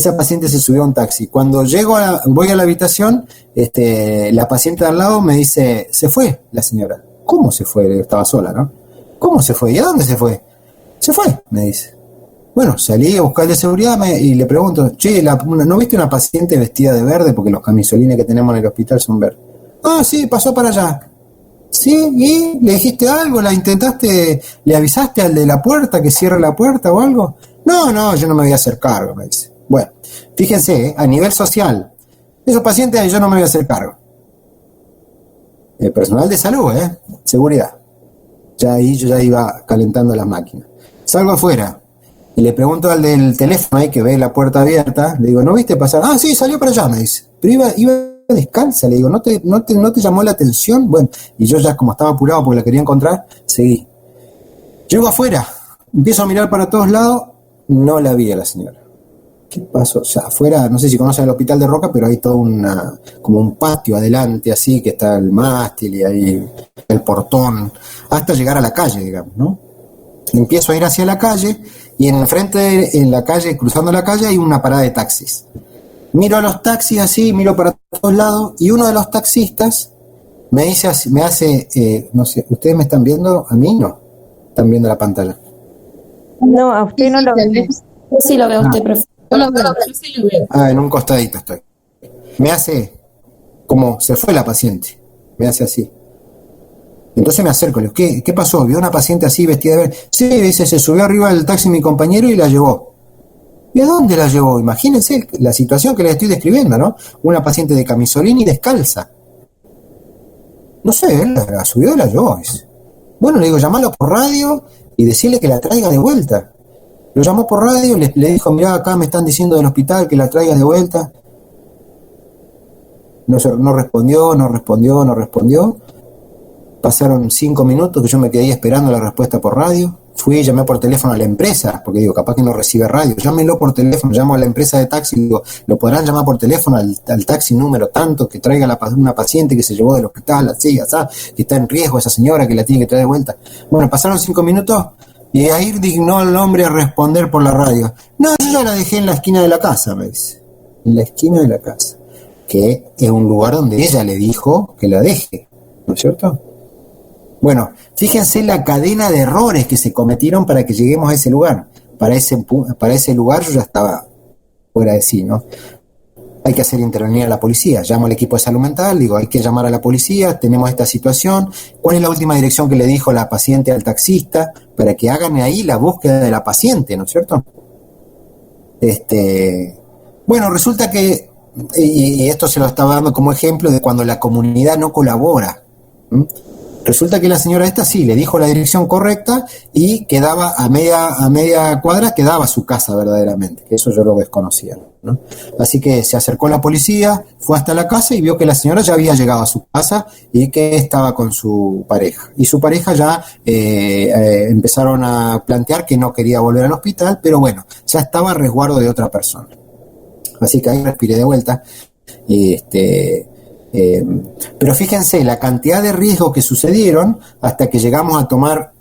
esa paciente se subió a un taxi. Cuando voy a la habitación, la paciente de al lado me dice, se fue la señora. ¿Cómo se fue? Estaba sola, ¿no? ¿Cómo se fue? ¿Y a dónde se fue? Se fue, me dice. Bueno, salí a buscar de seguridad y le pregunto, che, ¿no viste una paciente vestida de verde? Porque los camisolines que tenemos en el hospital son verdes. Ah, sí, pasó para allá. Sí, ¿y le dijiste algo? ¿La intentaste? ¿Le avisaste al de la puerta que cierre la puerta o algo? No, yo no me voy a hacer cargo, me dice. Bueno, fíjense, a nivel social, esos pacientes yo no me voy a hacer cargo. El personal de salud, seguridad. Ya ahí yo ya iba calentando las máquinas. Salgo afuera y le pregunto al del teléfono ahí que ve la puerta abierta, le digo, ¿no viste pasar? Ah, sí, salió para allá, me dice. Pero iba descalza, le digo, ¿no te llamó la atención? Bueno, y yo ya como estaba apurado porque la quería encontrar, seguí. Llego afuera, empiezo a mirar para todos lados, no la vi a la señora. ¿Qué pasó? O sea, afuera, no sé si conocen el hospital de Roca, pero hay todo como un patio adelante, así, que está el mástil y ahí el portón, hasta llegar a la calle, digamos, ¿no? Empiezo a ir hacia la calle y en la calle, cruzando la calle, hay una parada de taxis. Miro a los taxis así, miro para todos lados y uno de los taxistas me dice así, no sé, ¿ustedes me están viendo? ¿A mí no? ¿Están viendo la pantalla? No, a usted no lo veo. Sí lo veo usted, profe. Yo sí lo veo. En un costadito estoy. Me hace como se fue la paciente. Me hace así. Entonces me acerco, le digo, ¿qué pasó? ¿Vio una paciente así vestida de verde? Sí, dice, se subió arriba del taxi mi compañero y la llevó. ¿Y a dónde la llevó? Imagínense la situación que les estoy describiendo, ¿no? Una paciente de camisolín y descalza. No sé, él la subió y la llevó. Dice. Bueno, le digo, llamalo por radio y decirle que la traiga de vuelta. Lo llamó por radio, le dijo, mirá, acá me están diciendo del hospital que la traiga de vuelta. No respondió. Pasaron 5 minutos que yo me quedé esperando la respuesta por radio. Fui y llamé por teléfono a la empresa, porque digo, capaz que no recibe radio. Llámenlo por teléfono, llamo a la empresa de taxi, digo, lo podrán llamar por teléfono al taxi número tanto, que traiga una paciente que se llevó del hospital, así, que está en riesgo esa señora, que la tiene que traer de vuelta. Bueno, pasaron 5 minutos y ahí dignó el hombre a responder por la radio. No, yo ya la dejé en la esquina de la casa, me dice. En la esquina de la casa. Que es un lugar donde ella le dijo que la deje, ¿no es cierto? Bueno, fíjense la cadena de errores que se cometieron para que lleguemos a ese lugar. Para ese lugar yo ya estaba fuera de sí, ¿no? Hay que hacer intervenir a la policía. Llamo al equipo de salud mental, digo, hay que llamar a la policía, tenemos esta situación. ¿Cuál es la última dirección que le dijo la paciente al taxista? Para que hagan ahí la búsqueda de la paciente, ¿no es cierto? Bueno, resulta que, y esto se lo estaba dando como ejemplo de cuando la comunidad no colabora. Resulta que la señora esta sí le dijo la dirección correcta y quedaba a media cuadra, quedaba su casa verdaderamente, que eso yo lo desconocía, ¿no? Así que se acercó la policía, fue hasta la casa y vio que la señora ya había llegado a su casa y que estaba con su pareja. Y su pareja ya empezaron a plantear que no quería volver al hospital, pero bueno, ya estaba a resguardo de otra persona. Así que ahí respiré de vuelta y pero fíjense la cantidad de riesgos que sucedieron hasta que llegamos a tomar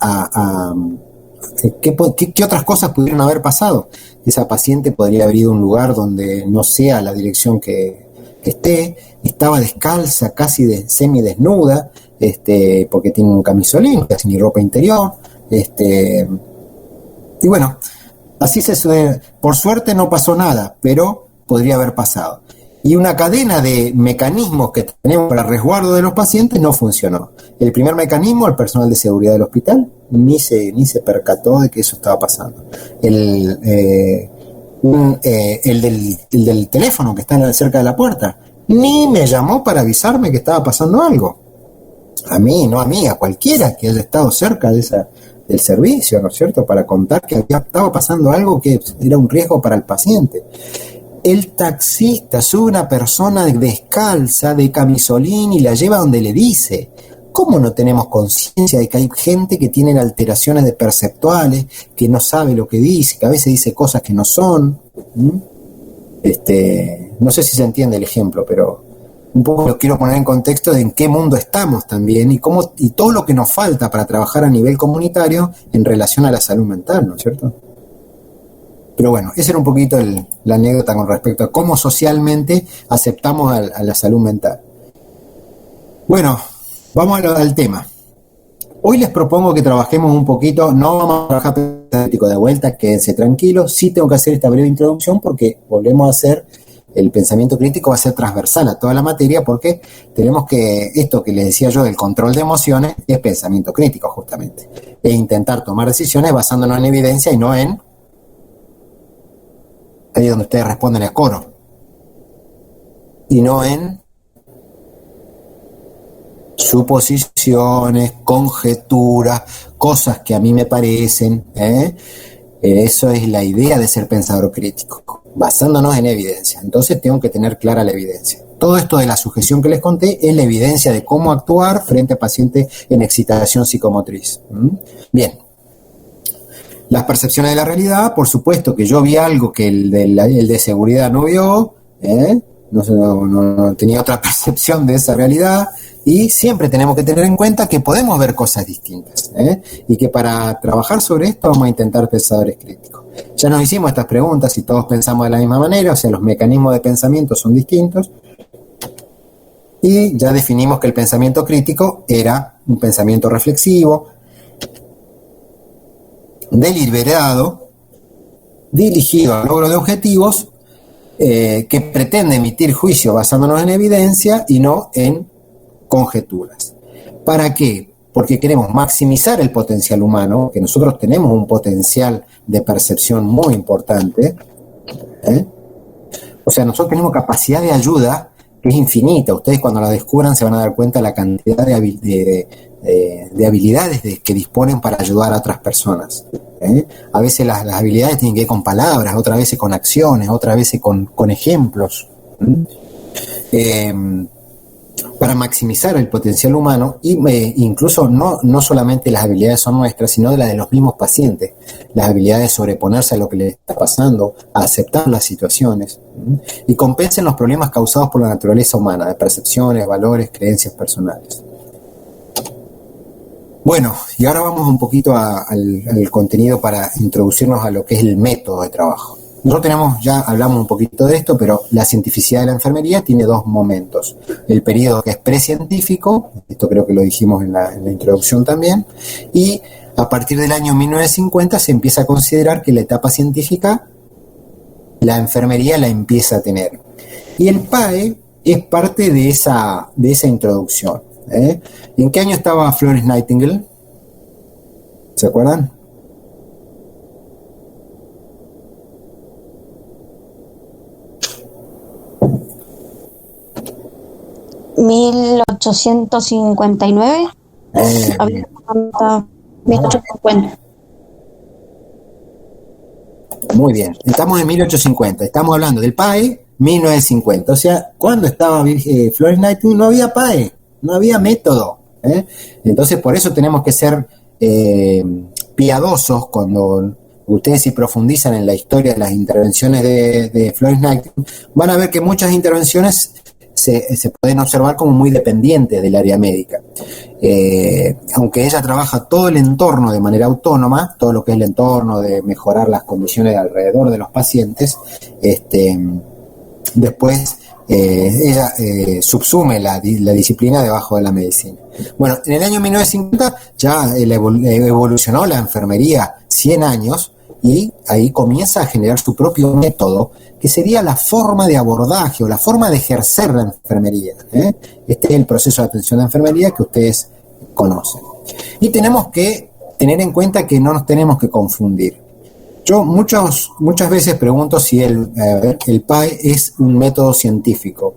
¿qué otras cosas pudieron haber pasado? Esa paciente podría haber ido a un lugar donde no sea la dirección que esté, estaba descalza, casi semidesnuda, porque tiene un camisolín, casi ni ropa interior, y bueno, así se sucede. Por suerte no pasó nada, pero podría haber pasado. Y una cadena de mecanismos que tenemos para resguardo de los pacientes no funcionó. El primer mecanismo, el personal de seguridad del hospital, ni se percató de que eso estaba pasando. El del teléfono que está cerca de la puerta, ni me llamó para avisarme que estaba pasando algo. A mí, no a mí, a cualquiera que haya estado cerca del servicio, ¿no es cierto?, para contar que estaba pasando algo que era un riesgo para el paciente. El taxista sube una persona descalza, de camisolín y la lleva donde le dice. ¿Cómo no tenemos conciencia de que hay gente que tiene alteraciones de perceptuales, que no sabe lo que dice, que a veces dice cosas que no son? No sé si se entiende el ejemplo, pero un poco lo quiero poner en contexto de en qué mundo estamos también y todo lo que nos falta para trabajar a nivel comunitario en relación a la salud mental, ¿no es cierto? Pero bueno, esa era un poquito la anécdota con respecto a cómo socialmente aceptamos a la salud mental. Bueno, vamos al tema. Hoy les propongo que trabajemos un poquito, no vamos a trabajar pensamiento de vuelta, quédense tranquilos, sí tengo que hacer esta breve introducción porque volvemos a hacer, el pensamiento crítico va a ser transversal a toda la materia porque tenemos que, esto que les decía yo del control de emociones, es pensamiento crítico justamente, e intentar tomar decisiones basándonos en evidencia y no en, ahí es donde ustedes responden a coro, y no en suposiciones, conjeturas, cosas que a mí me parecen, eso es la idea de ser pensador crítico, basándonos en evidencia. Entonces tengo que tener clara la evidencia. Todo esto de la sujeción que les conté es la evidencia de cómo actuar frente a pacientes en excitación psicomotriz. Bien. Las percepciones de la realidad, por supuesto que yo vi algo que el de seguridad no vio, no tenía otra percepción de esa realidad. Y siempre tenemos que tener en cuenta que podemos ver cosas distintas, y que para trabajar sobre esto vamos a intentar pensadores críticos. Ya nos hicimos estas preguntas y todos pensamos de la misma manera, o sea, los mecanismos de pensamiento son distintos, y ya definimos que el pensamiento crítico era un pensamiento reflexivo, deliberado, dirigido al logro de objetivos, que pretende emitir juicio basándonos en evidencia y no en conjeturas. ¿Para qué? Porque queremos maximizar el potencial humano, que nosotros tenemos un potencial de percepción muy importante, o sea, nosotros tenemos capacidad de ayuda que es infinita. Ustedes cuando la descubran se van a dar cuenta de la cantidad de habilidades que disponen para ayudar a otras personas. A veces las habilidades tienen que ver con palabras, otras veces con acciones, otras veces con ejemplos. Para maximizar el potencial humano, y incluso no solamente las habilidades son nuestras, sino de las de los mismos pacientes, las habilidades de sobreponerse a lo que les está pasando, a aceptar las situaciones, y compensen los problemas causados por la naturaleza humana, de percepciones, valores, creencias personales. Bueno, y ahora vamos un poquito al contenido para introducirnos a lo que es el método de trabajo. Nosotros ya hablamos un poquito de esto, pero la cientificidad de la enfermería tiene dos momentos. El periodo que es precientífico, esto creo que lo dijimos en la introducción también, y a partir del año 1950 se empieza a considerar que la etapa científica, la enfermería la empieza a tener. Y el PAE es parte de esa introducción. ¿En qué año estaba Florence Nightingale? ¿Se acuerdan? ¿1859? 1850. Muy bien, estamos en 1850, estamos hablando del PAE 1950, o sea, cuando estaba Florence Nightingale no había PAE, no había método, entonces por eso tenemos que ser piadosos cuando ustedes si profundizan en la historia de las intervenciones de Florence Nightingale, van a ver que muchas intervenciones se pueden observar como muy dependientes del área médica. Aunque ella trabaja todo el entorno de manera autónoma, todo lo que es el entorno de mejorar las condiciones alrededor de los pacientes, después ella subsume la disciplina debajo de la medicina. Bueno, en el año 1950 ya evolucionó la enfermería 100 años y ahí comienza a generar su propio método, que sería la forma de abordaje o la forma de ejercer la enfermería. Este es el proceso de atención de enfermería que ustedes conocen. Y tenemos que tener en cuenta que no nos tenemos que confundir. Yo muchas veces pregunto si el PAE es un método científico.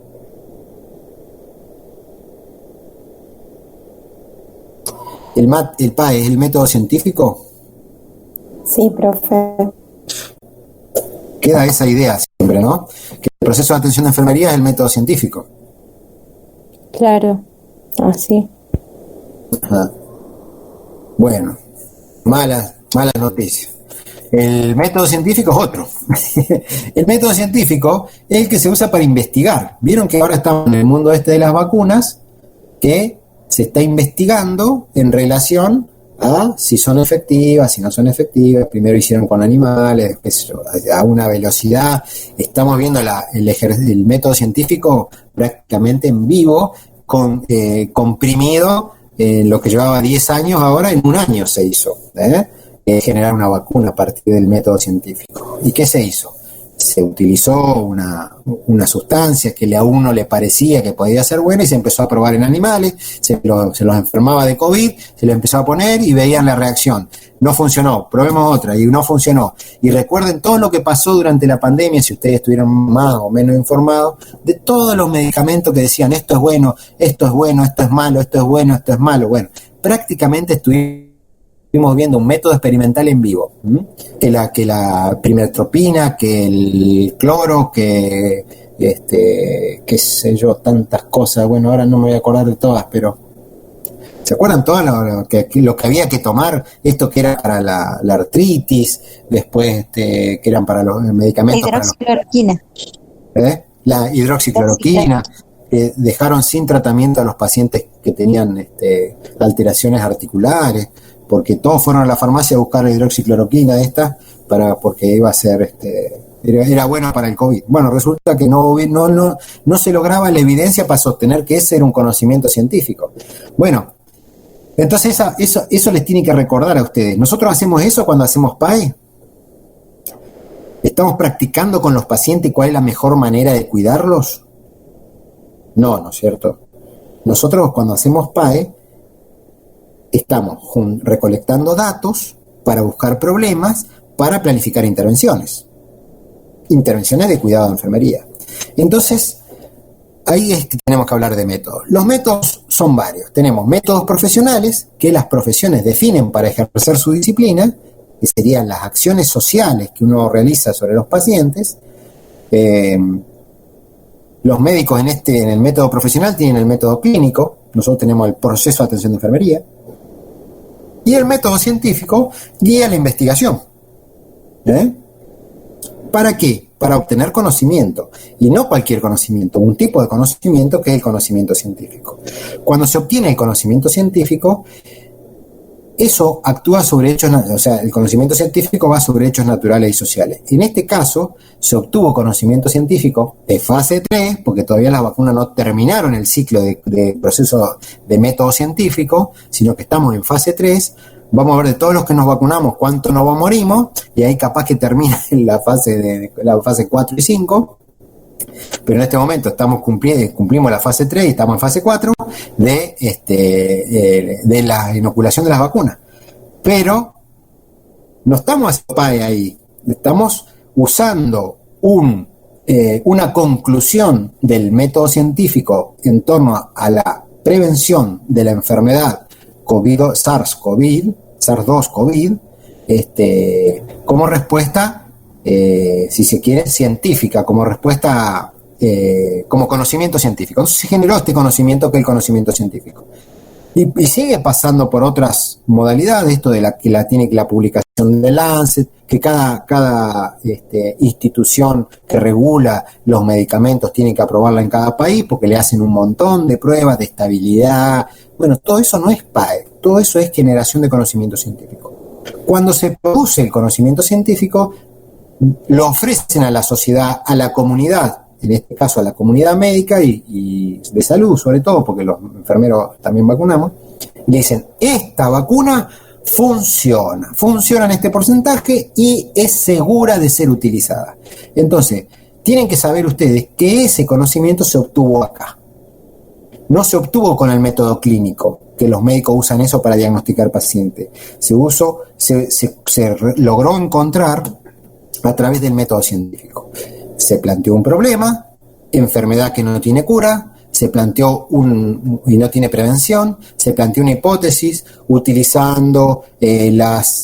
¿El PAE es el método científico? Sí, profe. Queda esa idea siempre, ¿no? Que el proceso de atención de enfermería es el método científico. Claro, así. Ajá. Bueno, malas noticias. El método científico es otro. El método científico es el que se usa para investigar. Vieron que ahora estamos en el mundo de las vacunas, que se está investigando en relación a si son efectivas, si no son efectivas. Primero hicieron con animales, después a una velocidad. Estamos viendo el método científico prácticamente en vivo, comprimido, lo que llevaba 10 años, ahora en un año se hizo, generar una vacuna a partir del método científico. ¿Y qué se hizo? Se utilizó una sustancia que a uno le parecía que podía ser buena y se empezó a probar en animales, se los enfermaba de COVID, se lo empezó a poner y veían la reacción. No funcionó, probemos otra y no funcionó. Y recuerden todo lo que pasó durante la pandemia, si ustedes estuvieron más o menos informados, de todos los medicamentos que decían esto es bueno, esto es malo, esto es bueno, esto es malo. Bueno, prácticamente estuvimos viendo un método experimental en vivo, que la primertropina, que el cloro, que qué sé yo, tantas cosas. Bueno, ahora no me voy a acordar de todas, pero ¿se acuerdan todas lo que había que tomar? Esto que era para la artritis, después que eran para los medicamentos. Hidroxicloroquina. La hidroxicloroquina. Dejaron sin tratamiento a los pacientes que tenían alteraciones articulares, porque todos fueron a la farmacia a buscar la hidroxicloroquina porque iba a ser era bueno para el COVID. Bueno, resulta que no se lograba la evidencia para sostener que ese era un conocimiento científico. Bueno, entonces eso les tiene que recordar a ustedes. Nosotros hacemos eso cuando hacemos PAE. ¿Estamos practicando con los pacientes cuál es la mejor manera de cuidarlos? No es cierto. Nosotros cuando hacemos PAE estamos recolectando datos para buscar problemas, para planificar intervenciones de cuidado de enfermería. Entonces, ahí es que tenemos que hablar de métodos. Los métodos son varios. Tenemos métodos profesionales, que las profesiones definen para ejercer su disciplina, que serían las acciones sociales que uno realiza sobre los pacientes. Los médicos en el método profesional tienen el método clínico. Nosotros tenemos el proceso de atención de enfermería. Y el método científico guía la investigación. ¿Para qué? Para obtener conocimiento. Y no cualquier conocimiento, un tipo de conocimiento que es el conocimiento científico. Cuando se obtiene el conocimiento científico, eso actúa sobre hechos, o sea, el conocimiento científico va sobre hechos naturales y sociales. En este caso, se obtuvo conocimiento científico de fase 3, porque todavía las vacunas no terminaron el ciclo de proceso de método científico, sino que estamos en fase 3. Vamos a ver de todos los que nos vacunamos cuánto nos morimos, y ahí capaz que termina en la fase 4 y 5. Pero en este momento cumplimos la fase 3 y estamos en fase 4 de la inoculación de las vacunas. Pero no estamos haciendo PAE ahí, estamos usando una conclusión del método científico en torno a la prevención de la enfermedad SARS-2 como respuesta, si se quiere, científica, como respuesta, como conocimiento científico. Entonces se generó este conocimiento que es el conocimiento científico. Y sigue pasando por otras modalidades, esto de la publicación de Lancet, que cada institución que regula los medicamentos tiene que aprobarla en cada país, porque le hacen un montón de pruebas de estabilidad. Bueno, todo eso no es PAE, todo eso es generación de conocimiento científico. Cuando se produce el conocimiento científico, lo ofrecen a la sociedad, a la comunidad, en este caso a la comunidad médica y de salud, sobre todo, porque los enfermeros también vacunamos, y le dicen, esta vacuna funciona en este porcentaje y es segura de ser utilizada. Entonces, tienen que saber ustedes que ese conocimiento se obtuvo acá. No se obtuvo con el método clínico, que los médicos usan eso para diagnosticar pacientes. Se logró encontrar a través del método científico. Se planteó un problema, enfermedad que no tiene cura, se planteó y no tiene prevención, se planteó una hipótesis utilizando el ADN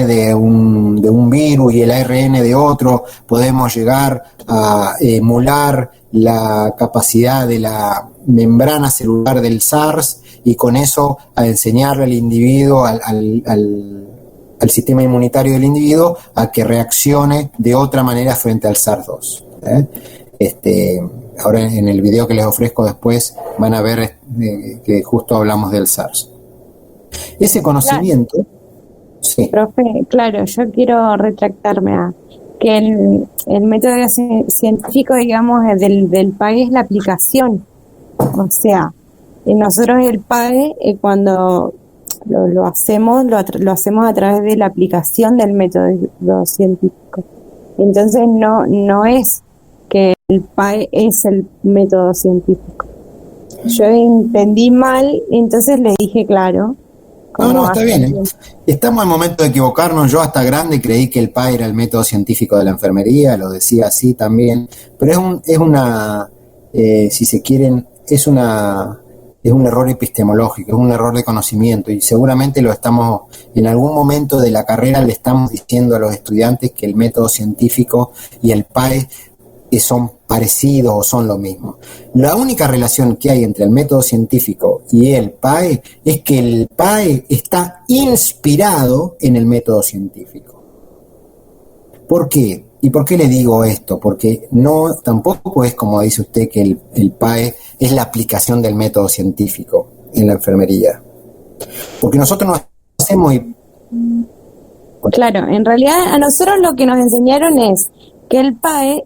de un virus y el ARN de otro, podemos llegar a emular la capacidad de la membrana celular del SARS y con eso a enseñarle al individuo, al sistema inmunitario del individuo a que reaccione de otra manera frente al SARS-2. Ahora en el video que les ofrezco después van a ver que justo hablamos del SARS. Ese conocimiento, sí, Profe, claro, yo quiero retractarme a que el método científico, digamos, del PAE es la aplicación. O sea, nosotros el PAE, cuando lo hacemos, lo hacemos a través de la aplicación del método científico. Entonces no es que el PAE es el método científico. Yo entendí mal, entonces le dije, claro. no, está bien, ¿eh? Estamos en el momento de equivocarnos. Yo hasta grande creí que el PAE era el método científico de la enfermería, lo decía así también, pero es una, si se quieren, es un error epistemológico, es un error de conocimiento, y seguramente en algún momento de la carrera le estamos diciendo a los estudiantes que el método científico y el PAE son parecidos o son lo mismo. La única relación que hay entre el método científico y el PAE es que el PAE está inspirado en el método científico. ¿Por qué? ¿Y por qué le digo esto? Porque tampoco es como dice usted que el PAE es la aplicación del método científico en la enfermería. Porque nosotros no hacemos... Claro, en realidad a nosotros lo que nos enseñaron es que el PAE,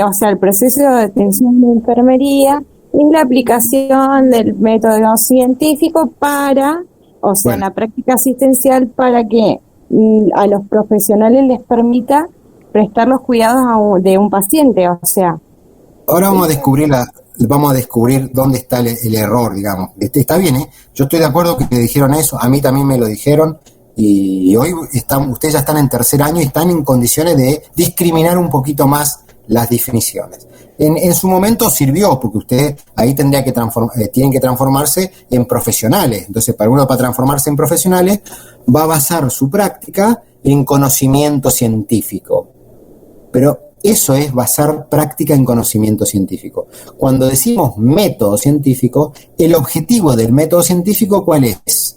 o sea, el proceso de atención de enfermería, es la aplicación del método científico la práctica asistencial para que a los profesionales les permita prestar los cuidados de un paciente, o sea. Ahora vamos a descubrir dónde está el error, digamos. Está bien, ¿eh? Yo estoy de acuerdo que te dijeron eso, a mí también me lo dijeron, y hoy ustedes ya están en tercer año y están en condiciones de discriminar un poquito más las definiciones. En su momento sirvió, porque ustedes ahí tienen que transformarse en profesionales. Entonces, para transformarse en profesionales, va a basar su práctica en conocimiento científico. Pero eso es basar práctica en conocimiento científico. Cuando decimos método científico, el objetivo del método científico, ¿cuál es?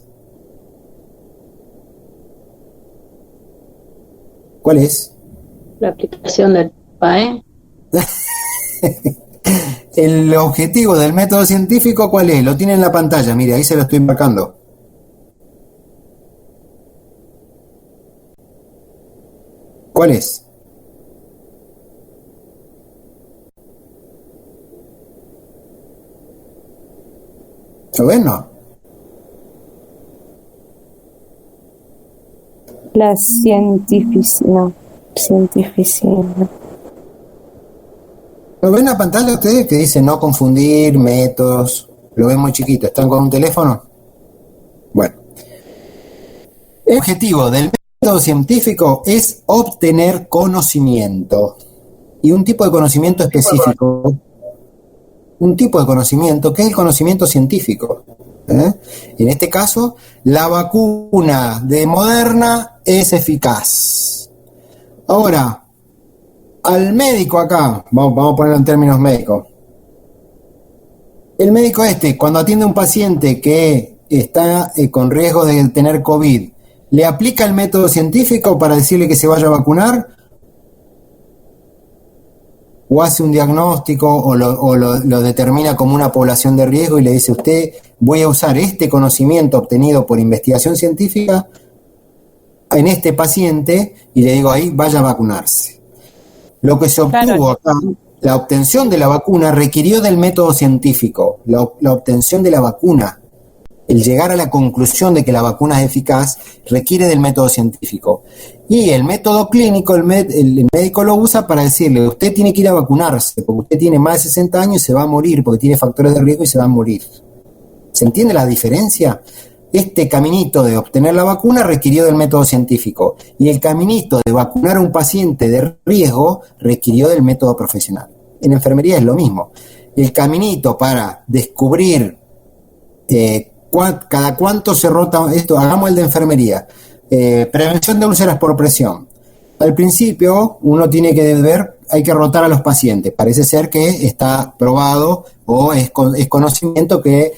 ¿Cuál es? La aplicación del PAE. El objetivo del método científico, ¿cuál es? Lo tiene en la pantalla, mire, ahí se lo estoy marcando. ¿Cuál es? ¿Lo ven, no? La cientificidad. ¿Lo ven en la pantalla ustedes que dice no confundir métodos? Lo ven muy chiquito. ¿Están con un teléfono? Bueno. El objetivo del método científico es obtener conocimiento. Y un tipo de conocimiento específico. Un tipo de conocimiento que es el conocimiento científico. En este caso, la vacuna de Moderna es eficaz. Ahora, al médico acá, vamos a ponerlo en términos médicos. El médico cuando atiende a un paciente que está con riesgo de tener COVID, ¿le aplica el método científico para decirle que se vaya a vacunar? ¿O hace un diagnóstico o lo determina como una población de riesgo y le dice usted, voy a usar este conocimiento obtenido por investigación científica en este paciente y le digo ahí, vaya a vacunarse? Lo que se obtuvo acá, la obtención de la vacuna requirió del método científico, la obtención de la vacuna. El llegar a la conclusión de que la vacuna es eficaz requiere del método científico. Y el método clínico, el médico lo usa para decirle, usted tiene que ir a vacunarse, porque usted tiene más de 60 años y se va a morir, porque tiene factores de riesgo y se va a morir. ¿Se entiende la diferencia? Este caminito de obtener la vacuna requirió del método científico, y el caminito de vacunar a un paciente de riesgo requirió del método profesional. En enfermería es lo mismo. El caminito para descubrir cada cuánto se rota esto, hagamos el de enfermería, prevención de úlceras por presión. Al principio uno tiene que ver, hay que rotar a los pacientes. Parece ser que está probado o es conocimiento que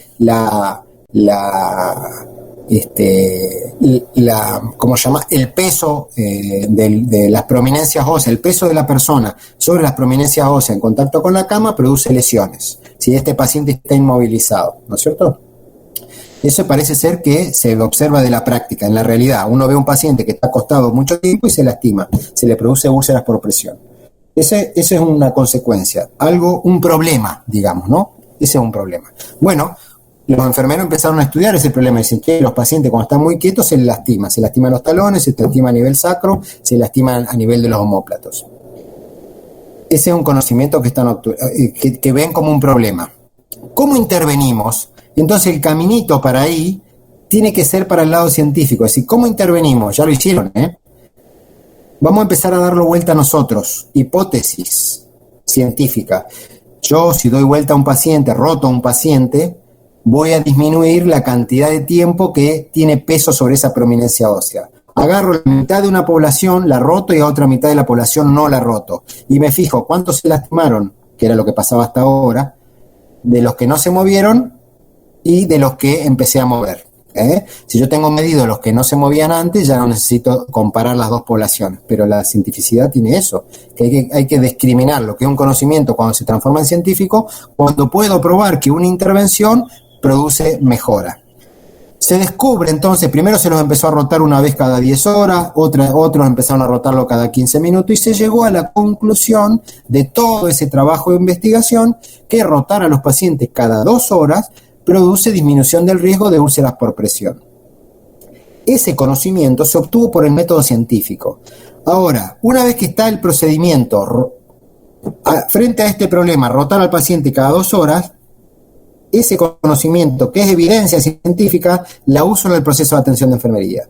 ¿cómo se llama? El peso de las prominencias óseas, el peso de la persona sobre las prominencias óseas en contacto con la cama produce lesiones. Si este paciente está inmovilizado, ¿no es cierto? Eso parece ser que se observa de la práctica. En la realidad, uno ve a un paciente que está acostado mucho tiempo y se lastima, se le produce úlceras por presión. Ese es una consecuencia, un problema, digamos, ¿no? Ese es un problema. Bueno, los enfermeros empezaron a estudiar ese problema. Dicen que los pacientes cuando están muy quietos se lastiman los talones, se lastima a nivel sacro, se lastiman a nivel de los omóplatos. Ese es un conocimiento que ven como un problema. ¿Cómo intervenimos? Entonces el caminito para ahí tiene que ser para el lado científico. Es decir, ¿cómo intervenimos? Ya lo hicieron, ¿eh? Vamos a empezar a darlo vuelta a nosotros. Hipótesis científica. Yo, si doy vuelta a un paciente, roto a un paciente, voy a disminuir la cantidad de tiempo que tiene peso sobre esa prominencia ósea. Agarro la mitad de una población, la roto, y a otra mitad de la población no la roto. Y me fijo cuántos se lastimaron, que era lo que pasaba hasta ahora, de los que no se movieron y de los que empecé a mover. Si yo tengo medido los que no se movían antes, ya no necesito comparar las dos poblaciones, pero la cientificidad tiene eso, que hay que discriminar lo que es un conocimiento cuando se transforma en científico, cuando puedo probar que una intervención produce mejora. Se descubre entonces, primero se los empezó a rotar una vez cada 10 horas, otros empezaron a rotarlo cada 15 minutos, y se llegó a la conclusión de todo ese trabajo de investigación que rotar a los pacientes cada 2 horas produce disminución del riesgo de úlceras por presión. Ese conocimiento se obtuvo por el método científico. Ahora, una vez que está el procedimiento frente a este problema, rotar al paciente cada 2 horas, ese conocimiento, que es evidencia científica, la uso en el proceso de atención de enfermería.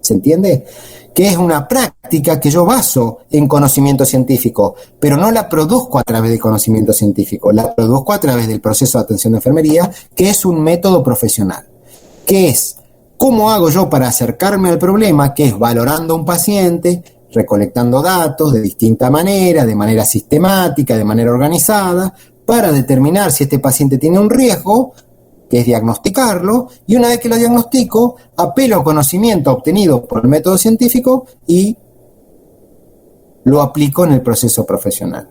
¿Se entiende? Que es una práctica que yo baso en conocimiento científico, pero no la produzco a través del conocimiento científico, la produzco a través del proceso de atención de enfermería, que es un método profesional. Que es, ¿cómo hago yo para acercarme al problema? Que es valorando a un paciente, recolectando datos de distinta manera, de manera sistemática, de manera organizada, para determinar si este paciente tiene un riesgo, que es diagnosticarlo, y una vez que lo diagnostico, apelo a conocimiento obtenido por el método científico y lo aplico en el proceso profesional.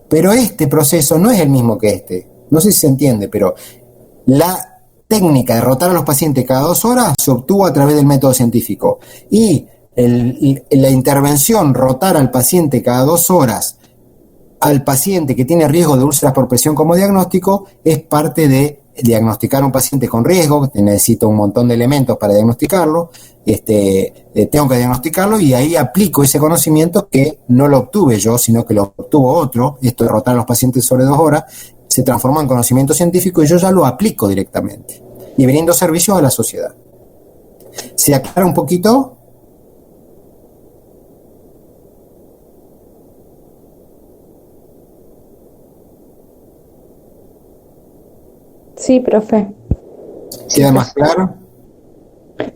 Pero este proceso no es el mismo que este. No sé si se entiende, pero la técnica de rotar a los pacientes cada 2 horas se obtuvo a través del método científico. Y la intervención rotar al paciente cada 2 horas al paciente que tiene riesgo de úlceras por presión como diagnóstico es parte de diagnosticar a un paciente con riesgo, que necesito un montón de elementos para diagnosticarlo, tengo que diagnosticarlo y ahí aplico ese conocimiento que no lo obtuve yo, sino que lo obtuvo otro. Esto de rotar a los pacientes sobre 2 horas se transformó en conocimiento científico y yo ya lo aplico directamente y brindo servicios a la sociedad. ¿Se aclara un poquito? Sí, profe. ¿Queda más claro?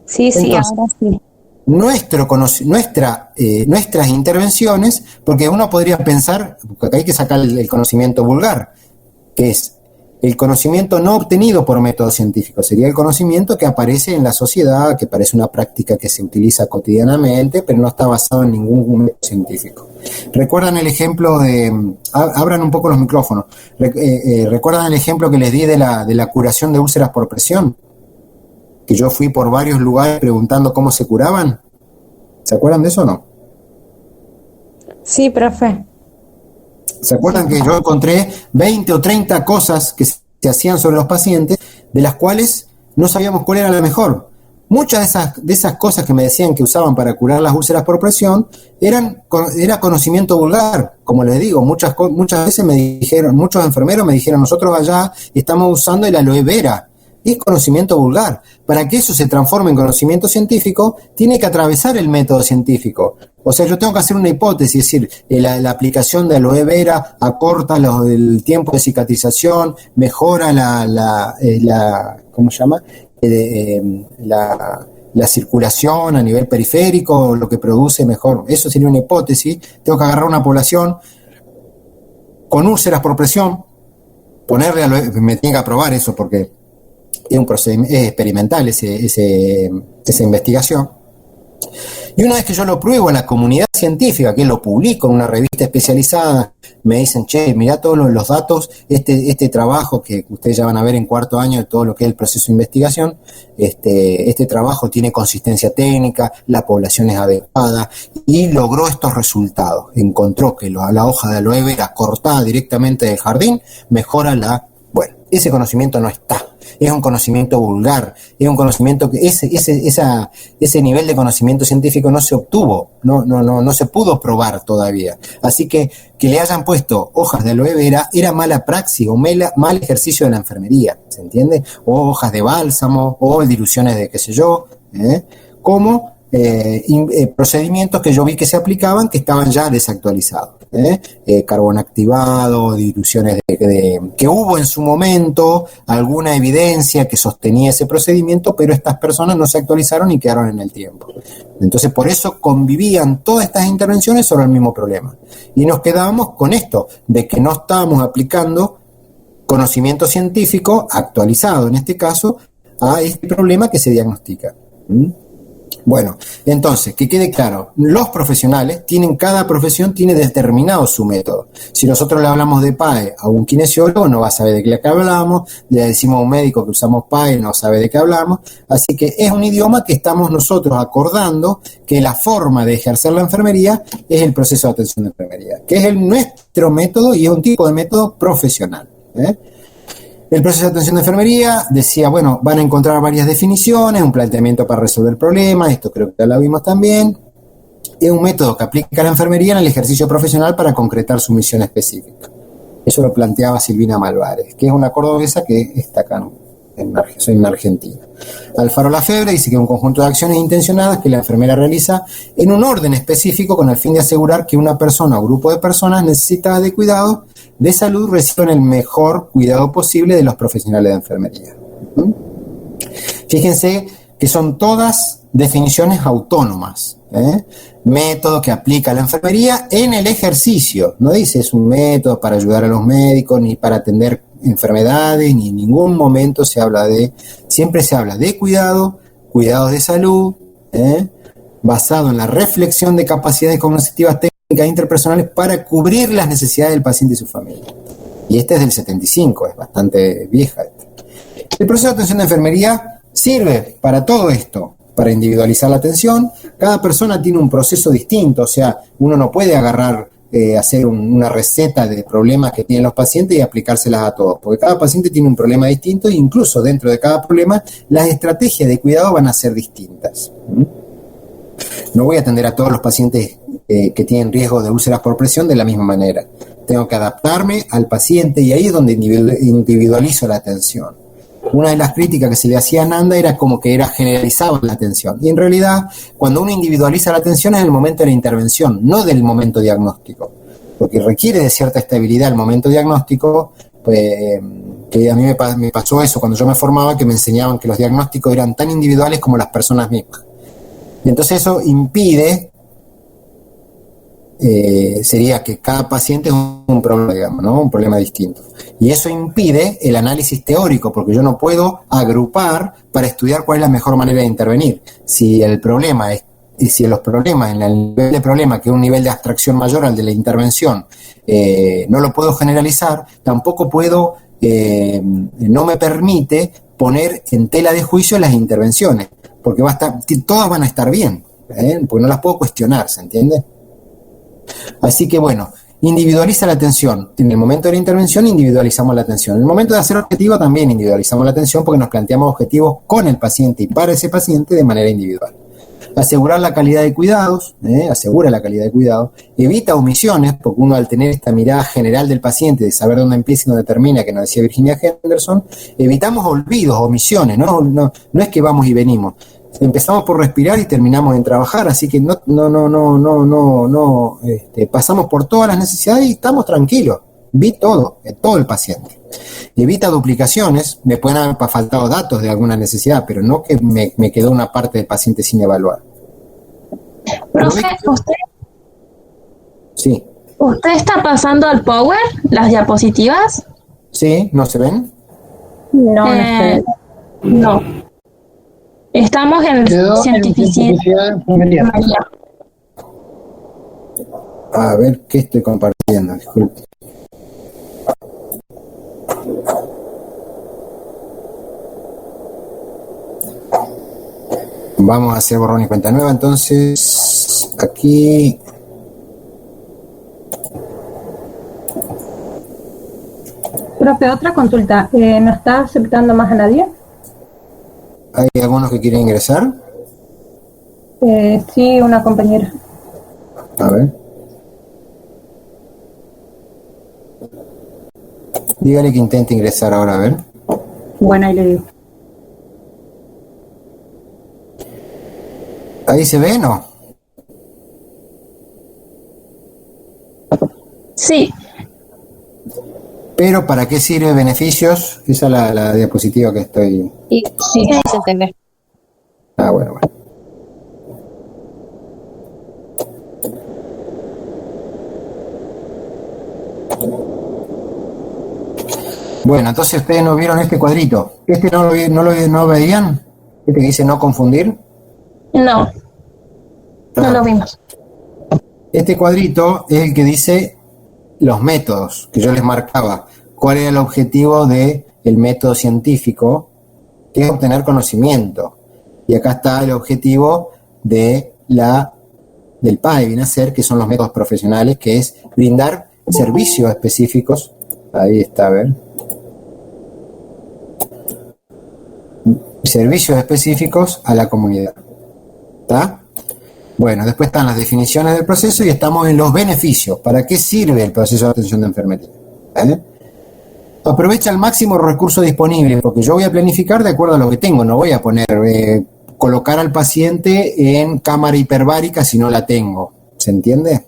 Sí, Entonces, ahora sí. Nuestras intervenciones, porque uno podría pensar, porque hay que sacar el conocimiento vulgar, que es el conocimiento no obtenido por método científico, sería el conocimiento que aparece en la sociedad, que parece una práctica que se utiliza cotidianamente, pero no está basado en ningún método científico. ¿Recuerdan el ejemplo de, abran un poco los micrófonos, recuerdan el ejemplo que les di de la curación de úlceras por presión? Que yo fui por varios lugares preguntando cómo se curaban. ¿Se acuerdan de eso o no? Sí, profe. ¿Se acuerdan que yo encontré 20 o 30 cosas que se hacían sobre los pacientes, de las cuales no sabíamos cuál era la mejor? Muchas de esas cosas que me decían que usaban para curar las úlceras por presión era conocimiento vulgar. Como les digo, muchas veces me dijeron, muchos enfermeros me dijeron, nosotros allá estamos usando el aloe vera. Es conocimiento vulgar. Para que eso se transforme en conocimiento científico, tiene que atravesar el método científico. O sea, yo tengo que hacer una hipótesis, es decir, la aplicación de aloe vera acorta el tiempo de cicatrización, mejora ¿cómo se llama? La circulación a nivel periférico, lo que produce mejor. Eso sería una hipótesis. Tengo que agarrar una población con úlceras por presión, ponerle aloe, me tiene que aprobar eso porque es un procedimiento experimental esa investigación. Y una vez que yo lo pruebo a la comunidad científica, que lo publico en una revista especializada, me dicen, che, mirá todos los datos, este trabajo que ustedes ya van a ver en cuarto año de todo lo que es el proceso de investigación, este trabajo tiene consistencia técnica, la población es adecuada, y logró estos resultados. Encontró que la hoja de aloe vera cortada directamente del jardín mejora bueno, ese conocimiento no está. Es un conocimiento vulgar, es un conocimiento que ese nivel de conocimiento científico no se obtuvo, no se pudo probar todavía. Así que le hayan puesto hojas de aloe vera era mala praxis o mal ejercicio de la enfermería, ¿se entiende? O hojas de bálsamo, o diluciones de qué sé yo, como procedimientos que yo vi que se aplicaban que estaban ya desactualizados. Carbón activado, diluciones que hubo en su momento alguna evidencia que sostenía ese procedimiento, pero estas personas no se actualizaron y quedaron en el tiempo. Entonces por eso convivían todas estas intervenciones sobre el mismo problema. Y nos quedábamos con esto, de que no estábamos aplicando conocimiento científico actualizado, en este caso, a este problema que se diagnostica. Bueno, entonces, que quede claro, los profesionales cada profesión tiene determinado su método. Si nosotros le hablamos de PAE a un kinesiólogo, no va a saber de qué hablamos, le decimos a un médico que usamos PAE, no sabe de qué hablamos, así que es un idioma que estamos nosotros acordando que la forma de ejercer la enfermería es el proceso de atención de enfermería, que es nuestro método y es un tipo de método profesional. El proceso de atención de enfermería decía, bueno, van a encontrar varias definiciones, un planteamiento para resolver problemas, esto creo que ya lo vimos también. Es un método que aplica la enfermería en el ejercicio profesional para concretar su misión específica. Eso lo planteaba Silvina Malvares, que es una cordobesa que está acá en Argentina. Alfaro Lafebre dice que es un conjunto de acciones intencionadas que la enfermera realiza en un orden específico con el fin de asegurar que una persona o grupo de personas necesitadas de cuidado de salud reciban el mejor cuidado posible de los profesionales de enfermería. Fíjense que son todas definiciones autónomas. Método que aplica la enfermería en el ejercicio. No dice es un método para ayudar a los médicos ni para atender enfermedades, ni en ningún momento siempre se habla de cuidados de salud, basado en la reflexión de capacidades cognitivas técnicas interpersonales para cubrir las necesidades del paciente y su familia. Y este es del 75, es bastante vieja. El proceso de atención de enfermería sirve para todo esto, para individualizar la atención. Cada persona tiene un proceso distinto, o sea, uno no puede agarrar, hacer una receta de problemas que tienen los pacientes y aplicárselas a todos, porque cada paciente tiene un problema distinto e incluso dentro de cada problema las estrategias de cuidado van a ser distintas. No voy a atender a todos los pacientes que tienen riesgo de úlceras por presión de la misma manera. Tengo que adaptarme al paciente y ahí es donde individualizo la atención. Una de las críticas que se le hacía a Nanda era como que era generalizada la atención. Y en realidad, cuando uno individualiza la atención es en el momento de la intervención, no del momento diagnóstico. Porque requiere de cierta estabilidad el momento diagnóstico, pues, que a mí me pasó eso cuando yo me formaba, que me enseñaban que los diagnósticos eran tan individuales como las personas mismas. Y entonces eso impide, sería que cada paciente es un problema, digamos, ¿no? Un problema distinto. Y eso impide el análisis teórico, porque yo no puedo agrupar para estudiar cuál es la mejor manera de intervenir. Si los problemas en el nivel de problema, que es un nivel de abstracción mayor al de la intervención, no lo puedo generalizar, tampoco puedo, no me permite poner en tela de juicio las intervenciones, porque todas van a estar bien, porque no las puedo cuestionar, ¿se entiende? Así que bueno, individualiza la atención. En el momento de la intervención individualizamos la atención. En el momento de hacer objetivo también individualizamos la atención porque nos planteamos objetivos con el paciente y para ese paciente de manera individual. Asegurar la calidad de cuidados, asegura la calidad de cuidados, evita omisiones, porque uno al tener esta mirada general del paciente, de saber dónde empieza y dónde termina, que nos decía Virginia Henderson, evitamos olvidos, omisiones, no es que vamos y venimos. Empezamos por respirar y terminamos en trabajar, así que pasamos por todas las necesidades y estamos tranquilos. Vi todo el paciente. Evita duplicaciones, me pueden haber faltado datos de alguna necesidad, pero no que me quedó una parte del paciente sin evaluar. Profe, Sí. ¿Usted está pasando al Power, las diapositivas? Sí, ¿no se ven? No, No. Estamos en Quedó en cientificidad. cientificidad de enfermería. A ver qué estoy compartiendo, disculpe. Vamos a hacer borrón y cuenta nueva, entonces aquí Profe, otra consulta. ¿No está aceptando más a nadie? hay algunos que quieren ingresar. Sí, una compañera. A ver. Dígale que intente ingresar ahora, a ver. Bueno, ahí le digo. ¿Ahí se ve, no? Sí, Pero ¿para qué sirve beneficios? Esa es la diapositiva que estoy... Y sí, se entiende. Ah, bueno. Bueno, entonces ustedes no vieron este cuadrito. ¿Este no veían? Este que dice no confundir. no lo vimos. Este cuadrito es el que dice los métodos que yo les marcaba. ¿Cuál era el objetivo del método científico? Que es obtener conocimiento. Y acá está el objetivo del PAE, viene a ser, que son los métodos profesionales, que es brindar servicios específicos. Ahí está, a ver. Servicios específicos a la comunidad. ¿Está? Bueno, después están las definiciones del proceso y estamos en los beneficios. ¿Para qué sirve el proceso de atención de enfermería? Aprovecha al máximo los recursos disponibles, porque yo voy a planificar de acuerdo a lo que tengo, no voy a poner, colocar al paciente en cámara hiperbárica si no la tengo. ¿Se entiende?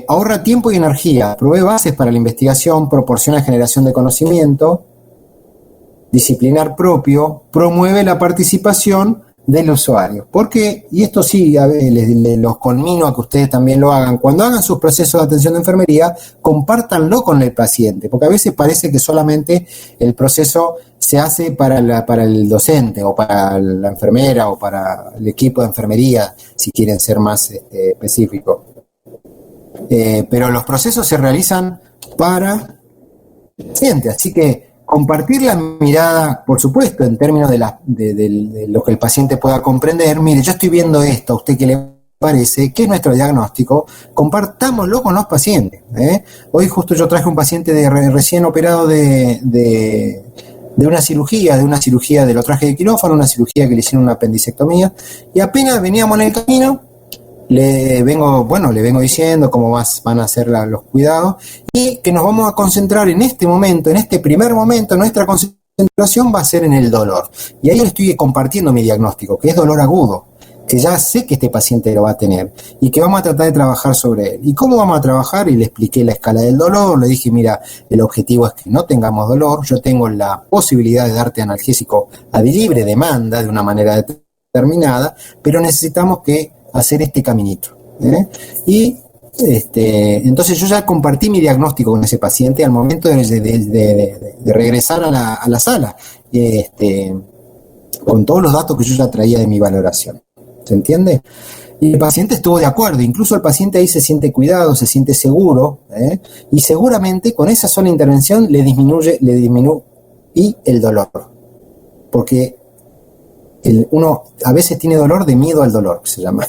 Ahorra tiempo y energía, provee bases para la investigación, proporciona generación de conocimiento, disciplinar propio, promueve la participación del usuario. Porque, y esto sí, a ver, los conmino a que ustedes también lo hagan, cuando hagan sus procesos de atención de enfermería, compártanlo con el paciente, porque a veces parece que solamente el proceso se hace para el docente, o para la enfermera, o para el equipo de enfermería, si quieren ser más específicos. Pero los procesos se realizan para el paciente, así que compartir la mirada, por supuesto, en términos de lo que el paciente pueda comprender. Mire, yo estoy viendo esto, ¿a usted qué le parece? ¿Qué es nuestro diagnóstico? Compartámoslo con los pacientes. Hoy justo yo traje un paciente recién operado de una cirugía, lo traje de quirófano, una cirugía que le hicieron una apendicectomía, y apenas veníamos en el camino, le vengo diciendo cómo van a ser los cuidados y que nos vamos a concentrar en este momento, en este primer momento, nuestra concentración va a ser en el dolor. Y ahí le estoy compartiendo mi diagnóstico, que es dolor agudo, que ya sé que este paciente lo va a tener y que vamos a tratar de trabajar sobre él. ¿Y cómo vamos a trabajar? Y le expliqué la escala del dolor, le dije, mira, el objetivo es que no tengamos dolor, yo tengo la posibilidad de darte analgésico a libre demanda, de una manera determinada, pero necesitamos hacer este caminito. Y entonces yo ya compartí mi diagnóstico con ese paciente al momento de regresar a la sala, con todos los datos que yo ya traía de mi valoración. ¿Se entiende? Y el paciente estuvo de acuerdo, incluso el paciente ahí se siente cuidado, se siente seguro, y seguramente con esa sola intervención le disminuye el dolor. Porque uno a veces tiene dolor de miedo al dolor, que se llama,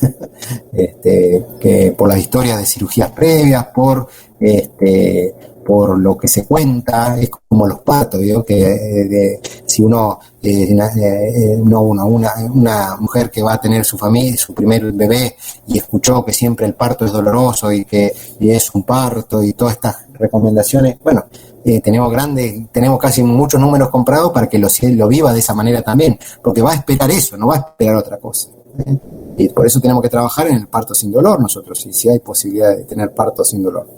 que por las historias de cirugías previas, por lo que se cuenta, es como los partos, ¿vio? Si una mujer que va a tener su familia, su primer bebé, y escuchó que siempre el parto es doloroso y es un parto y todas estas recomendaciones, bueno, tenemos casi muchos números comprados para que lo viva de esa manera también, porque va a esperar eso, no va a esperar otra cosa. Y por eso tenemos que trabajar en el parto sin dolor nosotros, y si hay posibilidad de tener parto sin dolor.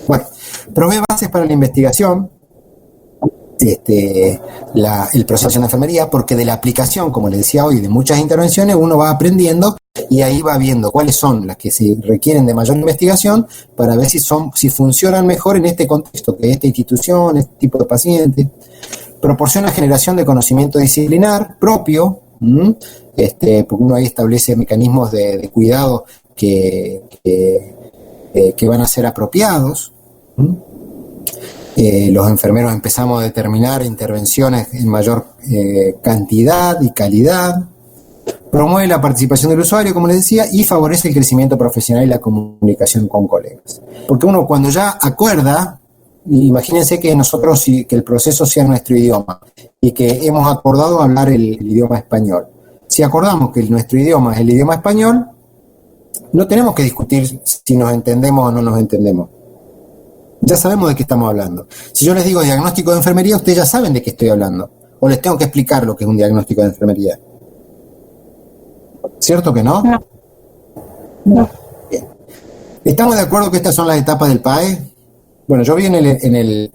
Bueno, provee bases para la investigación, el proceso de enfermería, porque de la aplicación, como les decía hoy, de muchas intervenciones, uno va aprendiendo y ahí va viendo cuáles son las que se requieren de mayor investigación para ver si funcionan mejor en este contexto, que esta institución, este tipo de pacientes. Proporciona generación de conocimiento disciplinar propio, ¿m? Porque uno ahí establece mecanismos de cuidado que van a ser apropiados. ¿M? Los enfermeros empezamos a determinar intervenciones en mayor cantidad y calidad. Promueve la participación del usuario, como les decía, y favorece el crecimiento profesional y la comunicación con colegas. Porque uno cuando ya acuerda, imagínense que nosotros, que el proceso sea nuestro idioma y que hemos acordado hablar el idioma español. Si acordamos que nuestro idioma es el idioma español, no tenemos que discutir si nos entendemos o no nos entendemos. Ya sabemos de qué estamos hablando. Si yo les digo diagnóstico de enfermería, ustedes ya saben de qué estoy hablando. O les tengo que explicar lo que es un diagnóstico de enfermería. ¿Cierto que no? No. Bien. ¿Estamos de acuerdo que estas son las etapas del PAE? Bueno, yo vi en el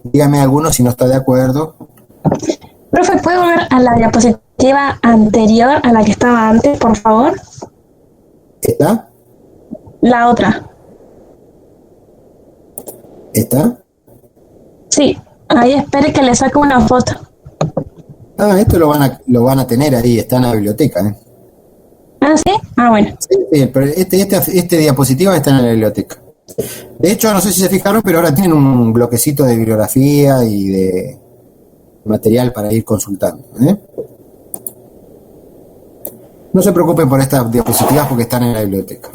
dígame alguno si no está de acuerdo. Profe, ¿puede volver a la diapositiva anterior a la que estaba antes, por favor? ¿Está? La otra. ¿Está? Sí, ahí espere que le saque una foto. Ah, esto lo van a tener ahí, está en la biblioteca, ¿eh? ¿Ah, sí? Ah, bueno. Sí, pero este diapositiva está en la biblioteca. De hecho, no sé si se fijaron, pero ahora tienen un bloquecito de bibliografía y de material para ir consultando, ¿eh? No se preocupen por estas diapositivas porque están en la biblioteca.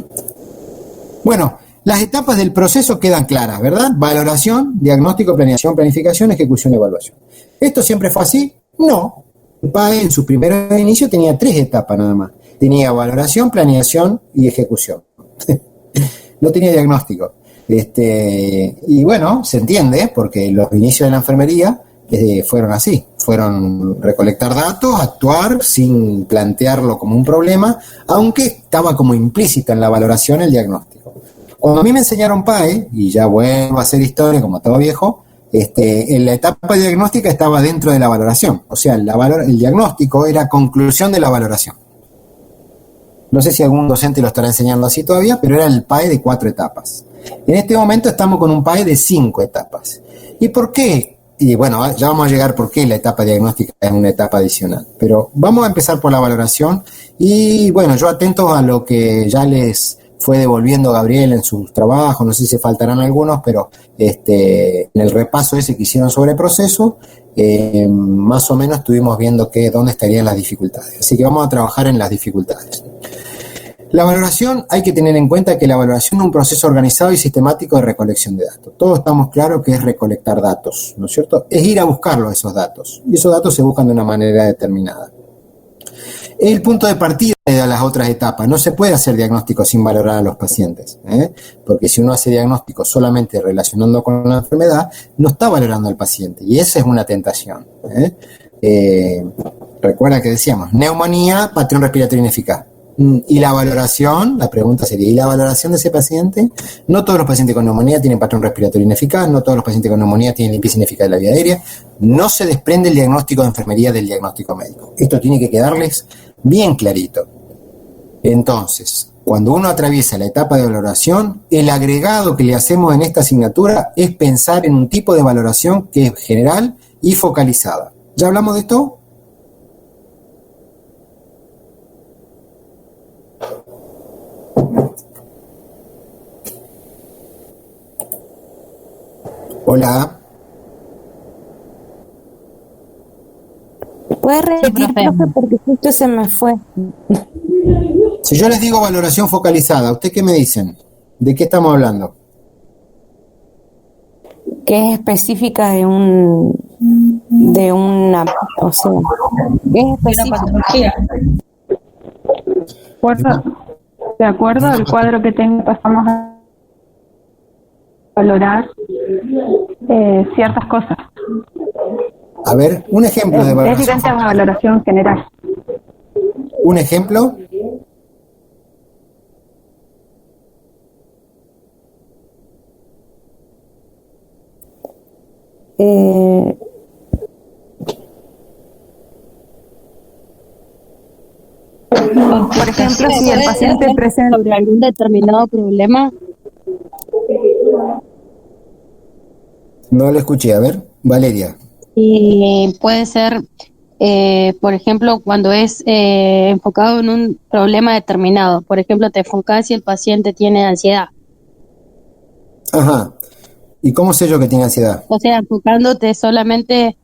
Bueno, las etapas del proceso quedan claras, ¿verdad? Valoración, diagnóstico, planeación, planificación, ejecución y evaluación. ¿Esto siempre fue así? No. El PAE en su primer inicio tenía 3 etapas nada más. Tenía valoración, planeación y ejecución. No tenía diagnóstico. Y bueno, se entiende, porque los inicios de la enfermería fueron así. Fueron recolectar datos, actuar sin plantearlo como un problema, aunque estaba como implícito en la valoración el diagnóstico. Cuando a mí me enseñaron PAE, y ya vuelvo a hacer historia como todo viejo, en la etapa diagnóstica estaba dentro de la valoración. O sea, el diagnóstico era conclusión de la valoración. No sé si algún docente lo estará enseñando así todavía, pero era el PAE de 4 etapas. En este momento estamos con un PAE de 5 etapas. ¿Y por qué? Y bueno, ya vamos a llegar por qué la etapa diagnóstica es una etapa adicional. Pero vamos a empezar por la valoración. Y bueno, yo atento a lo que ya les fue devolviendo Gabriel en sus trabajos, no sé si faltarán algunos, pero en el repaso ese que hicieron sobre el proceso, más o menos estuvimos viendo dónde estarían las dificultades. Así que vamos a trabajar en las dificultades. La valoración, hay que tener en cuenta que la valoración es un proceso organizado y sistemático de recolección de datos. Todos estamos claros que es recolectar datos, ¿no es cierto? Es ir a buscarlos esos datos, y esos datos se buscan de una manera determinada. Es el punto de partida de las otras etapas. No se puede hacer diagnóstico sin valorar a los pacientes, porque si uno hace diagnóstico solamente relacionando con la enfermedad, no está valorando al paciente, y esa es una tentación. Recuerda que decíamos, neumonía, patrón respiratorio ineficaz. Y la valoración, la pregunta sería, ¿y la valoración de ese paciente? No todos los pacientes con neumonía tienen patrón respiratorio ineficaz, no todos los pacientes con neumonía tienen limpieza ineficaz de la vía aérea. No se desprende el diagnóstico de enfermería del diagnóstico médico. Esto tiene que quedarles bien clarito. Entonces, cuando uno atraviesa la etapa de valoración, el agregado que le hacemos en esta asignatura es pensar en un tipo de valoración que es general y focalizada. ¿Ya hablamos de esto? Hola. ¿Puedes repetir, profe? Porque justo se me fue. Si yo les digo valoración focalizada, ¿usted qué me dicen? ¿De qué estamos hablando? Que es específica de una, o sea, que es específica. De acuerdo al cuadro que tengo, pasamos a valorar ciertas cosas. A ver, un ejemplo de Es valoración. diferente a una valoración general. ¿Un ejemplo? Por ejemplo, si el paciente presenta sobre algún determinado problema. No lo escuché. A ver, Valeria. Y puede ser por ejemplo, cuando es enfocado en un problema determinado. Por ejemplo, te enfocas si el paciente tiene ansiedad. Ajá. ¿Y cómo sé yo que tiene ansiedad? O sea, enfocándote solamente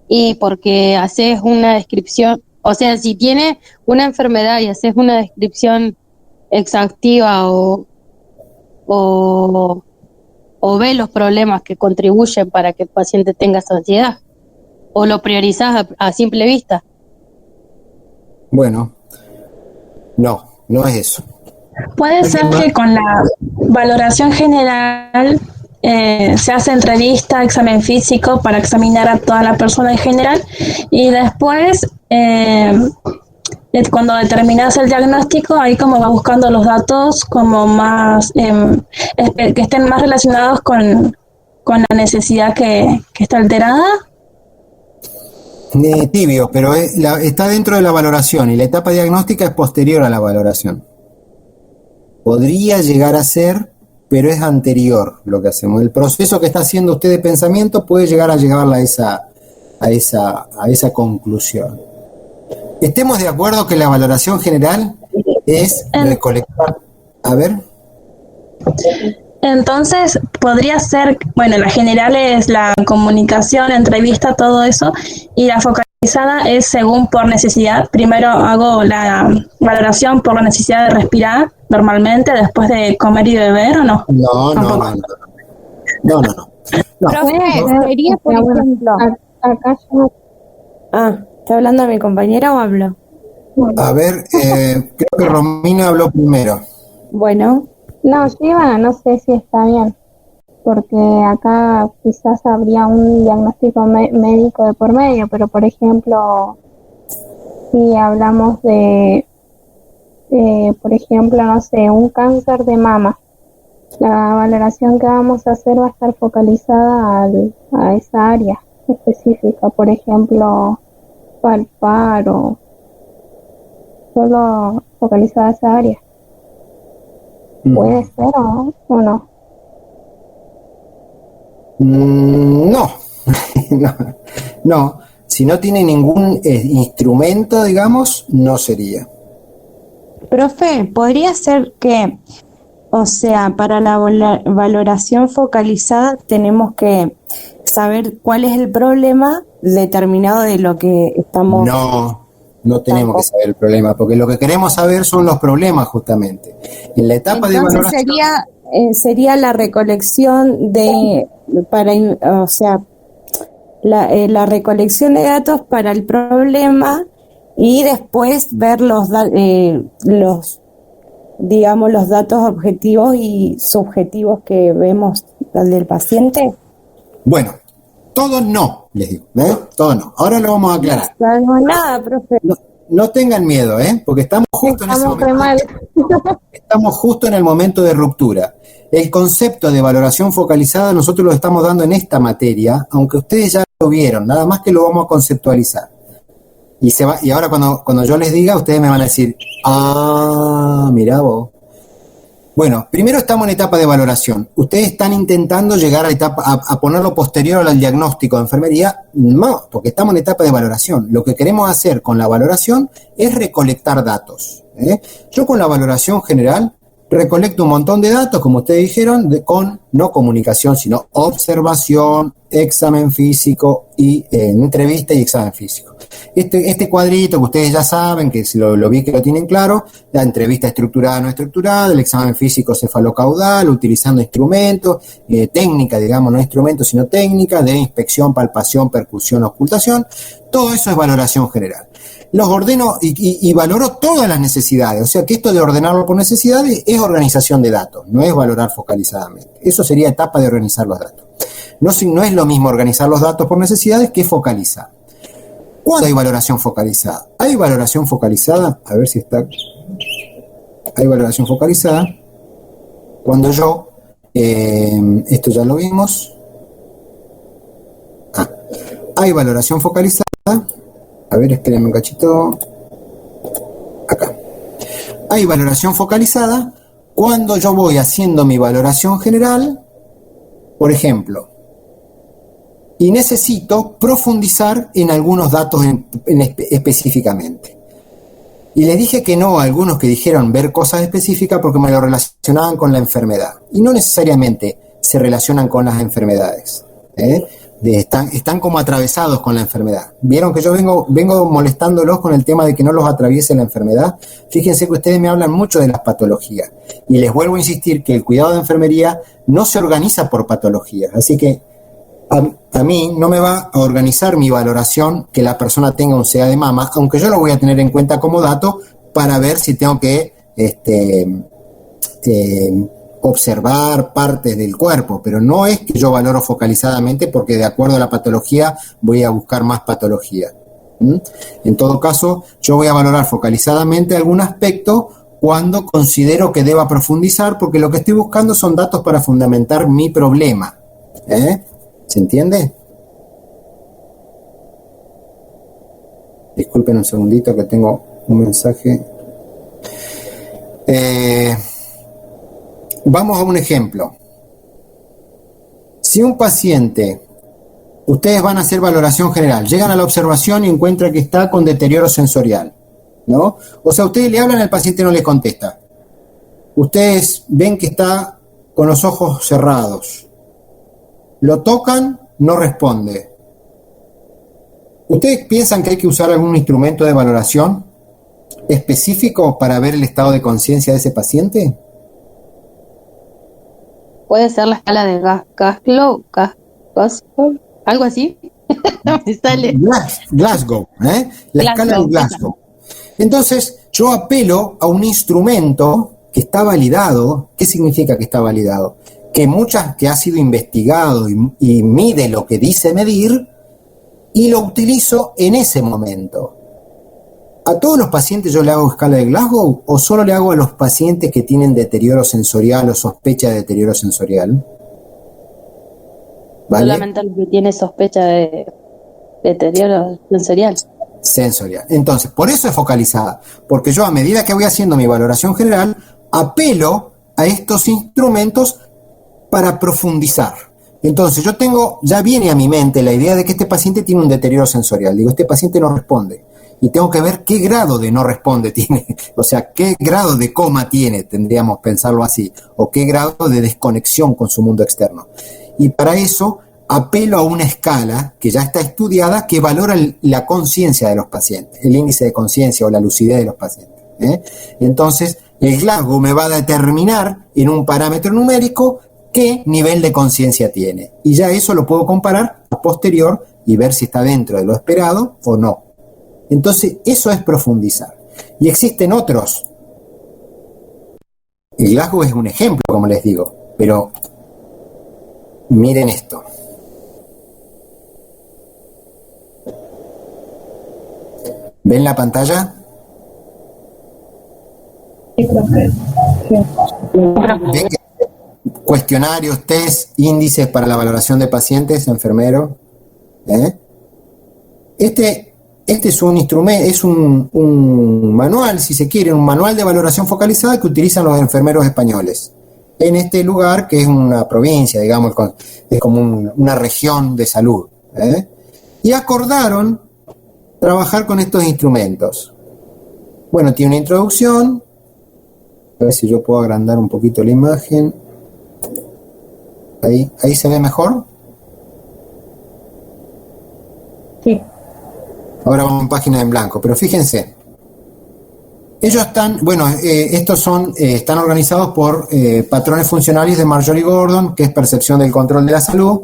y porque haces una descripción, o sea, si tiene una enfermedad y haces una descripción exhaustiva o ve los problemas que contribuyen para que el paciente tenga esa ansiedad, o lo priorizás a simple vista. Bueno, no es eso. Puede ser que con la valoración general se hace entrevista, examen físico para examinar a toda la persona en general y después cuando determinas el diagnóstico ahí como vas buscando los datos como más que estén más relacionados con la necesidad que está alterada. Tibio, pero está dentro de la valoración y la etapa diagnóstica es posterior a la valoración. Podría llegar a ser, pero es anterior lo que hacemos. El proceso que está haciendo usted de pensamiento puede llegar a llevarla a esa conclusión. Estemos de acuerdo que la valoración general es recolectar. A ver. Entonces, podría ser, bueno, la general es la comunicación, entrevista, todo eso, y la focalizada es según por necesidad. Primero hago la valoración por la necesidad de respirar normalmente, después de comer y beber, ¿o no? No. Profe, sería, por ejemplo... Acá yo... ¿está hablando mi compañera o hablo? A ver, creo que Romina habló primero. Bueno. No, Shiva, no sé si está bien, porque acá quizás habría un diagnóstico médico de por medio, pero por ejemplo, si hablamos de, por ejemplo, no sé, un cáncer de mama, la valoración que vamos a hacer va a estar focalizada a esa área específica, por ejemplo, palpar o solo focalizada a esa área. ¿Puede ser o no? No. Si no tiene ningún instrumento, digamos, no sería. Profe, podría ser que, o sea, para la valoración focalizada tenemos que saber cuál es el problema determinado de lo que estamos... No tenemos que saber el problema, porque lo que queremos saber son los problemas justamente. En la etapa de valoración... sería la recolección la recolección de datos para el problema y después ver los datos objetivos y subjetivos que vemos del paciente. Bueno, todo no, les digo, todo no. Ahora lo vamos a aclarar. No, nada, profe. No tengan miedo, porque estamos justo en ese momento. Estamos justo en el momento de ruptura. El concepto de valoración focalizada nosotros lo estamos dando en esta materia, aunque ustedes ya lo vieron, nada más que lo vamos a conceptualizar. Y ahora cuando yo les diga, ustedes me van a decir, mirá vos. Bueno, primero estamos en etapa de valoración. ¿Ustedes están intentando llegar a a ponerlo posterior al diagnóstico de enfermería? No, porque estamos en etapa de valoración. Lo que queremos hacer con la valoración es recolectar datos. Yo con la valoración general recolecto un montón de datos, como ustedes dijeron, con no comunicación, sino observación, examen físico y entrevista y examen físico. Este cuadrito que ustedes ya saben, que si lo vi que lo tienen claro, la entrevista estructurada no estructurada, el examen físico cefalocaudal, utilizando instrumentos, técnica, digamos, no instrumentos, sino técnica, de inspección, palpación, percusión, ocultación, todo eso es valoración general. Los ordeno y valoro todas las necesidades, o sea que esto de ordenarlo por necesidades es organización de datos, no es valorar focalizadamente. Eso sería etapa de organizar los datos. No es lo mismo organizar los datos por necesidades que focalizar. ¿Cuándo hay valoración focalizada? Hay valoración focalizada, a ver si está... Hay valoración focalizada cuando yo, esto ya lo vimos, hay valoración focalizada, a ver, espérenme un cachito, acá. Hay valoración focalizada cuando yo voy haciendo mi valoración general, por ejemplo, y necesito profundizar en algunos datos específicamente. Y les dije que no a algunos que dijeron ver cosas específicas porque me lo relacionaban con la enfermedad. Y no necesariamente se relacionan con las enfermedades. Están como atravesados con la enfermedad. Vieron que yo vengo molestándolos con el tema de que no los atraviese la enfermedad. Fíjense que ustedes me hablan mucho de las patologías. Y les vuelvo a insistir que el cuidado de enfermería no se organiza por patologías. Así que a mí no me va a organizar mi valoración que la persona tenga un SEA de mama, aunque yo lo voy a tener en cuenta como dato para ver si tengo que observar partes del cuerpo, pero no es que yo valoro focalizadamente porque de acuerdo a la patología voy a buscar más patología. En todo caso, yo voy a valorar focalizadamente algún aspecto cuando considero que deba profundizar, porque lo que estoy buscando son datos para fundamentar mi problema. ¿Se entiende? Disculpen un segundito que tengo un mensaje. Vamos a un ejemplo. Si un paciente, ustedes van a hacer valoración general, llegan a la observación y encuentran que está con deterioro sensorial, ¿no? O sea, ustedes le hablan, el paciente no le contesta. Ustedes ven que está con los ojos cerrados. Lo tocan, no responde. ¿Ustedes piensan que hay que usar algún instrumento de valoración específico para ver el estado de conciencia de ese paciente? Puede ser la escala de Glasgow, algo así. No me sale. Glasgow, la escala de Glasgow. Entonces, yo apelo a un instrumento que está validado. ¿Qué significa que está validado? Que ha sido investigado y mide lo que dice medir y lo utilizo en ese momento. ¿A todos los pacientes yo le hago escala de Glasgow o solo le hago a los pacientes que tienen deterioro sensorial o sospecha de deterioro sensorial? ¿Vale? Solamente el que tiene sospecha de deterioro sensorial. Entonces, por eso es focalizada, porque yo a medida que voy haciendo mi valoración general, apelo a estos instrumentos para profundizar. Entonces ya viene a mi mente la idea de que este paciente tiene un deterioro sensorial. Digo, este paciente no responde. Y tengo que ver qué grado de no responde tiene. O sea, qué grado de coma tiene, tendríamos que pensarlo así. O qué grado de desconexión con su mundo externo. Y para eso apelo a una escala que ya está estudiada que valora la conciencia de los pacientes. El índice de conciencia o la lucidez de los pacientes. Entonces, el Glasgow me va a determinar en un parámetro numérico qué nivel de conciencia tiene. Y ya eso lo puedo comparar a posterior y ver si está dentro de lo esperado o no. Entonces, eso es profundizar. Y existen otros. El Glasgow es un ejemplo, como les digo. Pero, miren esto. ¿Ven la pantalla? ¿Ven que cuestionarios, test, índices para la valoración de pacientes, enfermero? Este es un instrumento, es un manual, si se quiere, un manual de valoración focalizada que utilizan los enfermeros españoles. En este lugar, que es una provincia, digamos, es como una región de salud. Y acordaron trabajar con estos instrumentos. Bueno, tiene una introducción. A ver si yo puedo agrandar un poquito la imagen. Ahí se ve mejor. Sí. Ahora vamos a página en blanco, pero fíjense. Ellos están organizados por patrones funcionales de Marjorie Gordon, que es percepción del control de la salud,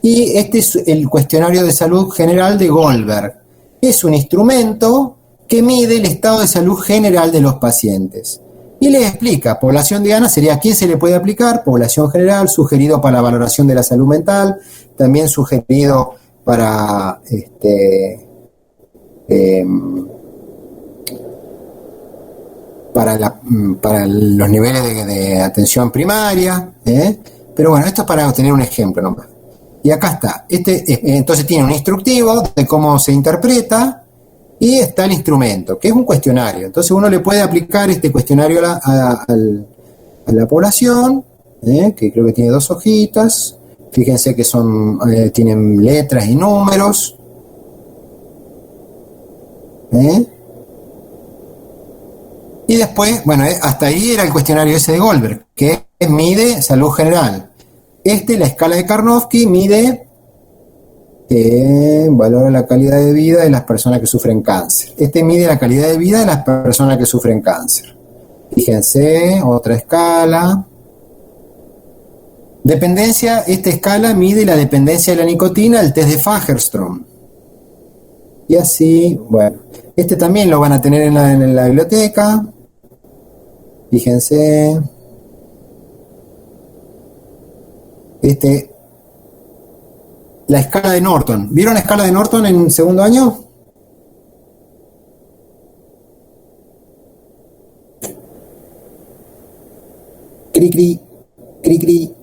y este es el cuestionario de salud general de Goldberg. Es un instrumento que mide el estado de salud general de los pacientes. Y les explica, población diana sería a quién se le puede aplicar, población general, sugerido para la valoración de la salud mental, también sugerido para para los niveles de atención primaria, pero bueno, esto es para tener un ejemplo nomás. Y acá está, entonces tiene un instructivo de cómo se interpreta y está el instrumento, que es un cuestionario. Entonces uno le puede aplicar este cuestionario a la población, que creo que tiene 2 hojitas, Fíjense que tienen letras y números. Y después, bueno, hasta ahí era el cuestionario ese de Goldberg, que mide salud general. La escala de Karnofsky, mide valora la calidad de vida de las personas que sufren cáncer. Mide la calidad de vida de las personas que sufren cáncer. Fíjense, otra escala. Dependencia, esta escala mide la dependencia de la nicotina, el test de Fagerström. Y así, bueno, también lo van a tener en la biblioteca. Fíjense. La escala de Norton. ¿Vieron la escala de Norton en segundo año? Cri, cri, cri, cri.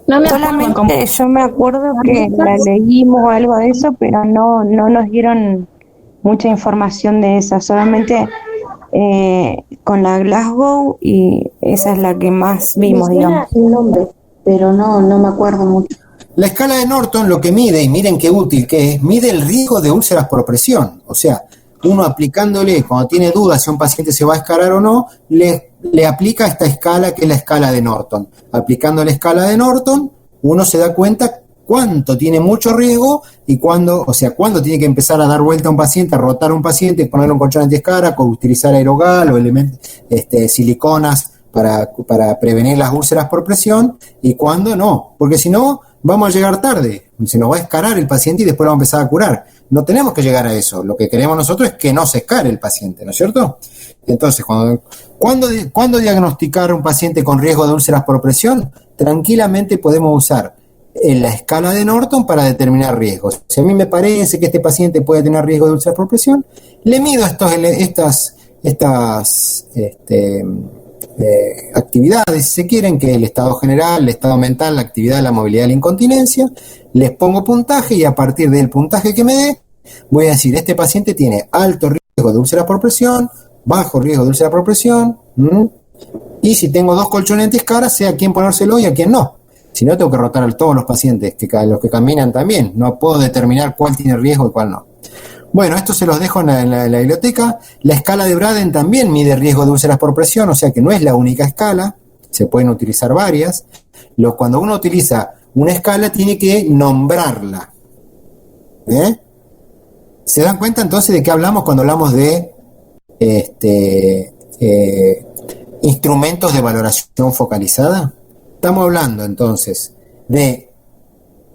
No me Solamente yo me acuerdo que la leímos o algo de eso, pero no nos dieron mucha información de esa, solamente con la Glasgow, y esa es la que más vimos, digamos. El nombre, pero no me acuerdo mucho. La escala de Norton lo que mide, y miren qué útil que es, mide el riesgo de úlceras por presión. O sea, uno aplicándole, cuando tiene dudas si un paciente se va a escalar o no, le aplica esta escala que es la escala de Norton. Aplicando la escala de Norton, uno se da cuenta cuánto tiene mucho riesgo y cuándo tiene que empezar a dar vuelta a un paciente, a rotar a un paciente, ponerle un colchón antiescara, utilizar aerogal o siliconas para prevenir las úlceras por presión, y cuándo no, porque si no vamos a llegar tarde, se nos va a escarar el paciente y después lo vamos a empezar a curar. No tenemos que llegar a eso, lo que queremos nosotros es que no se escare el paciente, ¿no es cierto? Entonces, ¿cuándo diagnosticar un paciente con riesgo de úlceras por presión? Tranquilamente podemos usar la escala de Norton para determinar riesgos. Si a mí me parece que este paciente puede tener riesgo de úlceras por presión, le mido estas actividades, si se quieren, que es el estado general, el estado mental, la actividad, la movilidad, la incontinencia, les pongo puntaje y a partir del puntaje que me dé, voy a decir, este paciente tiene alto riesgo de úlceras por presión, bajo riesgo de úlceras por presión, y si tengo 2 colchones antiescara, sé a quién ponérselo y a quién no. Si no, tengo que rotar a todos los pacientes, los que caminan también, no puedo determinar cuál tiene riesgo y cuál no. Bueno, esto se los dejo en la biblioteca. La escala de Braden también mide riesgo de úlceras por presión, o sea que no es la única escala, se pueden utilizar varias. Cuando uno utiliza una escala tiene que nombrarla. ¿Se dan cuenta entonces de qué hablamos cuando hablamos de instrumentos de valoración focalizada? Estamos hablando entonces de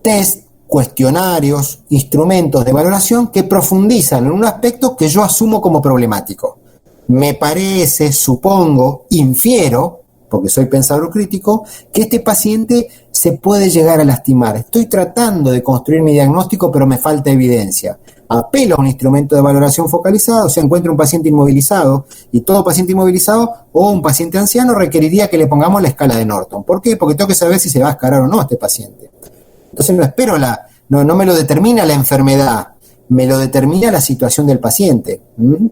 test, cuestionarios, instrumentos de valoración que profundizan en un aspecto que yo asumo como problemático. Me parece, supongo, infiero, porque soy pensador crítico, que este paciente se puede llegar a lastimar. Estoy tratando de construir mi diagnóstico, pero me falta evidencia. Apelo a un instrumento de valoración focalizado, o sea, encuentro un paciente inmovilizado, y todo paciente inmovilizado o un paciente anciano requeriría que le pongamos la escala de Norton. ¿Por qué? Porque tengo que saber si se va a escalar o no este paciente. Entonces no espero no me lo determina la enfermedad, me lo determina la situación del paciente. Un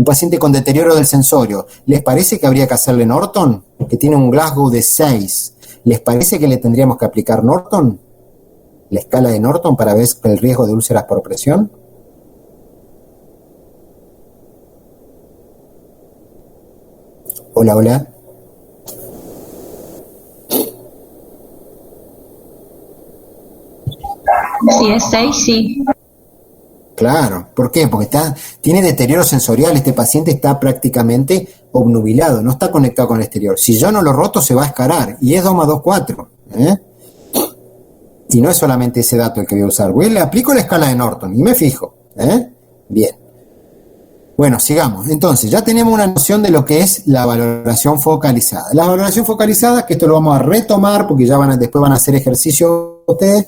paciente con deterioro del sensorio, ¿les parece que habría que hacerle Norton? Que tiene un Glasgow de 6. ¿Les parece que le tendríamos que aplicar Norton? ¿La escala de Norton para ver el riesgo de úlceras por presión? Hola, hola. Si es 6, sí. Claro, ¿por qué? Porque tiene deterioro sensorial, este paciente está prácticamente obnubilado, no está conectado con el exterior. Si yo no lo roto se va a escarar, y es 2 más 2, 4. Y no es solamente ese dato el que voy a usar, le aplico la escala de Norton y me fijo. Bien. Bueno, sigamos. Entonces, ya tenemos una noción de lo que es la valoración focalizada. La valoración focalizada, que esto lo vamos a retomar porque ya después van a hacer ejercicio ustedes,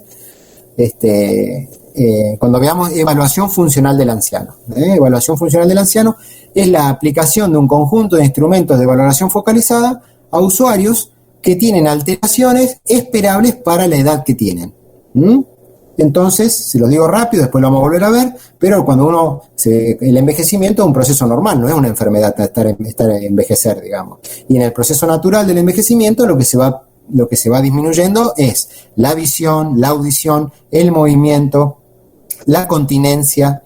cuando veamos evaluación funcional del anciano. Evaluación funcional del anciano es la aplicación de un conjunto de instrumentos de valoración focalizada a usuarios que tienen alteraciones esperables para la edad que tienen. Entonces, se lo digo rápido, después lo vamos a volver a ver, pero cuando el envejecimiento es un proceso normal, no es una enfermedad estar envejecer, digamos. Y en el proceso natural del envejecimiento lo que se va lo que se va disminuyendo es la visión, la audición, el movimiento, la continencia.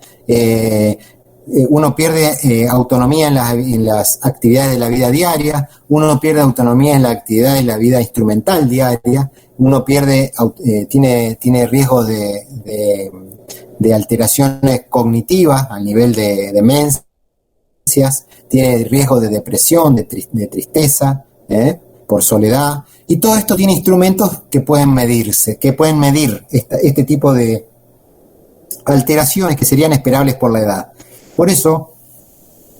Uno pierde autonomía en las actividades de la vida diaria, uno pierde autonomía en la actividad de la vida instrumental diaria, uno pierde, tiene riesgo de alteraciones cognitivas a nivel de demencias, tiene riesgo de depresión, de tristeza, por soledad, y todo esto tiene instrumentos que pueden medirse, que pueden medir este tipo de alteraciones que serían esperables por la edad. Por eso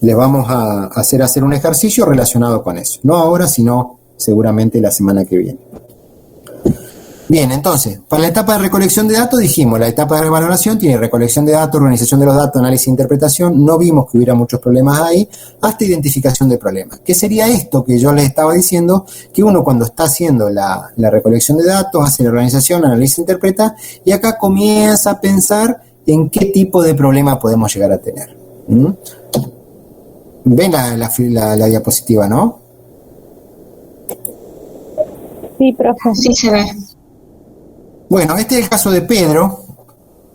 les vamos a hacer un ejercicio relacionado con eso. No ahora, sino seguramente la semana que viene. Bien, entonces, para la etapa de recolección de datos dijimos, la etapa de revaloración tiene recolección de datos, organización de los datos, análisis e interpretación. No vimos que hubiera muchos problemas ahí, hasta identificación de problemas. ¿Qué sería esto que yo les estaba diciendo? Que uno cuando está haciendo la recolección de datos, hace la organización, analiza e interpreta, y acá comienza a pensar en qué tipo de problema podemos llegar a tener. Ven la diapositiva, ¿no? Sí, profe. Sí, se ve. Bueno, este es el caso de Pedro.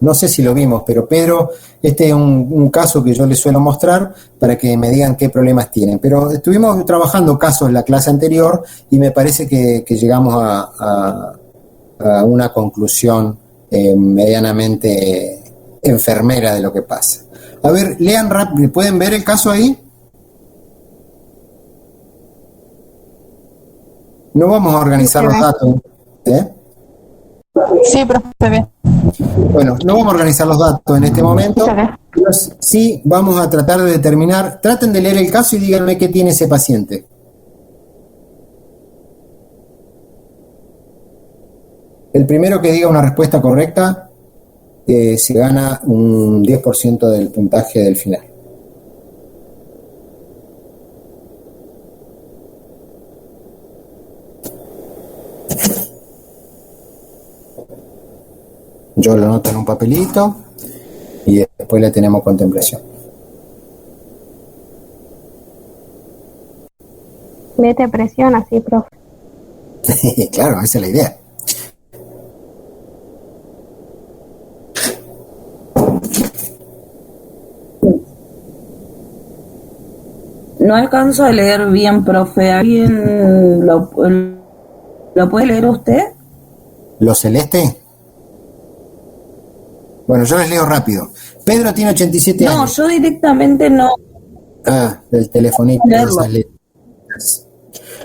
No sé si lo vimos, pero Pedro, este es un caso que yo les suelo mostrar para que me digan qué problemas tienen. Pero estuvimos trabajando casos en la clase anterior y me parece que llegamos a una conclusión medianamente enfermera de lo que pasa. A ver, lean rápido. ¿Pueden ver el caso ahí? No vamos a organizar los datos. Sí, profe, bien. Bueno, no vamos a organizar los datos en este momento, pero sí vamos a tratar de determinar. Traten de leer el caso y díganme qué tiene ese paciente. El primero que diga una respuesta correcta se gana un 10% del puntaje del final. Yo lo anoto en un papelito y después le tenemos contemplación. Mete presión así, profe. Claro, esa es la idea. No alcanzo a leer bien, profe. ¿Alguien lo puede leer usted? ¿Lo celeste? Bueno, yo les leo rápido. Pedro tiene 87 años. No, yo directamente no. Ah, el telefonito de esas letras.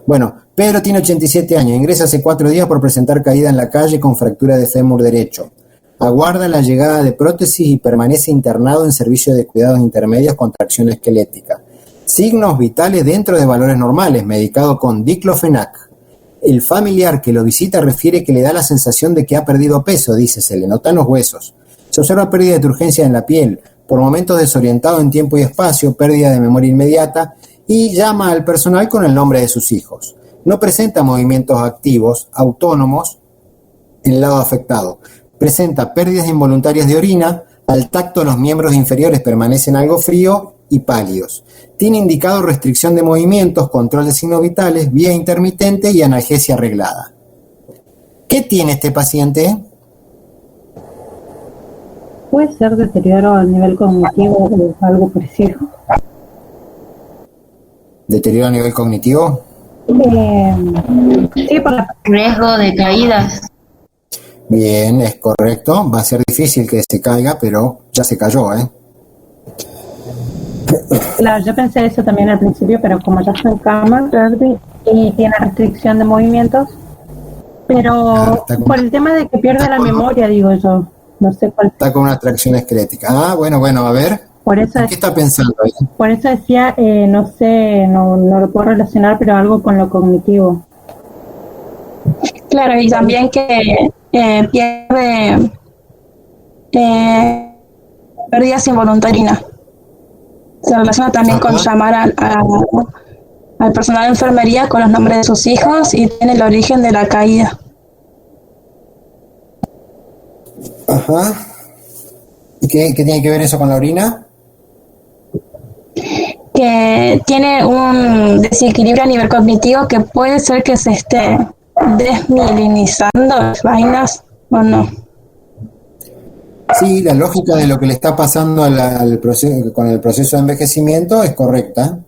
Bueno, Pedro tiene 87 años. Ingresa hace 4 días por presentar caída en la calle con fractura de fémur derecho. Aguarda la llegada de prótesis y permanece internado en servicio de cuidados intermedios con tracción esquelética. Signos vitales dentro de valores normales, medicado con diclofenac. El familiar que lo visita refiere que le da la sensación de que ha perdido peso, dice, se le notan los huesos. Se observa pérdida de turgencia en la piel, por momentos desorientado en tiempo y espacio, pérdida de memoria inmediata, y llama al personal con el nombre de sus hijos. No presenta movimientos activos, autónomos, en el lado afectado. Presenta pérdidas involuntarias de orina, al tacto los miembros inferiores permanecen algo frío y pálidos. Tiene indicado restricción de movimientos, control de signos vitales, vía intermitente y analgesia arreglada. ¿Qué tiene este paciente? ¿Puede ser deterioro a nivel cognitivo o algo parecido? ¿Deterioro a nivel cognitivo? Sí, por Riesgo de caídas. Bien, es correcto. Va a ser difícil que se caiga, pero ya se cayó, ¿eh? Claro, yo pensé eso también al principio, pero como ya está en cama y tiene restricción de movimientos, pero por el tema de que pierde la memoria, digo yo, no sé cuál. Está con una tracción esquelética. Ah, bueno, a ver. Por eso ¿Qué está pensando ahí? Por eso decía, no sé, no lo puedo relacionar, pero algo con lo cognitivo. Claro, y también que pierde pérdidas involuntarias. Se relaciona también con llamar al personal de enfermería con los nombres de sus hijos y tiene el origen de la caída. Ajá. ¿Y qué tiene que ver eso con la orina? Que tiene un desequilibrio a nivel cognitivo que puede ser que se esté desmilinizando las vainas o no? Sí, la lógica de lo que le está pasando al proceso, con el proceso de envejecimiento es correcta,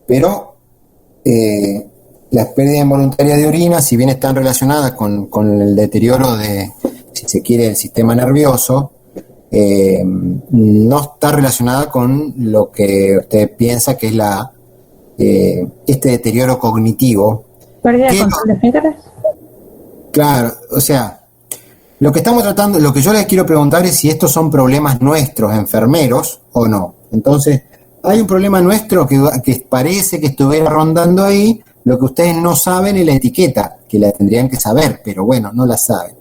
pero las pérdidas involuntarias de orina, si bien están relacionadas con el deterioro de, si se quiere, del sistema nervioso, no está relacionada con lo que usted piensa que es este deterioro cognitivo. ¿Pérdida de control de esfínteres? Claro, o sea, lo que estamos tratando, lo que yo les quiero preguntar es si estos son problemas nuestros, enfermeros, o no. Entonces, hay un problema nuestro que parece que estuviera rondando ahí, lo que ustedes no saben es la etiqueta, que la tendrían que saber, pero bueno, no la saben.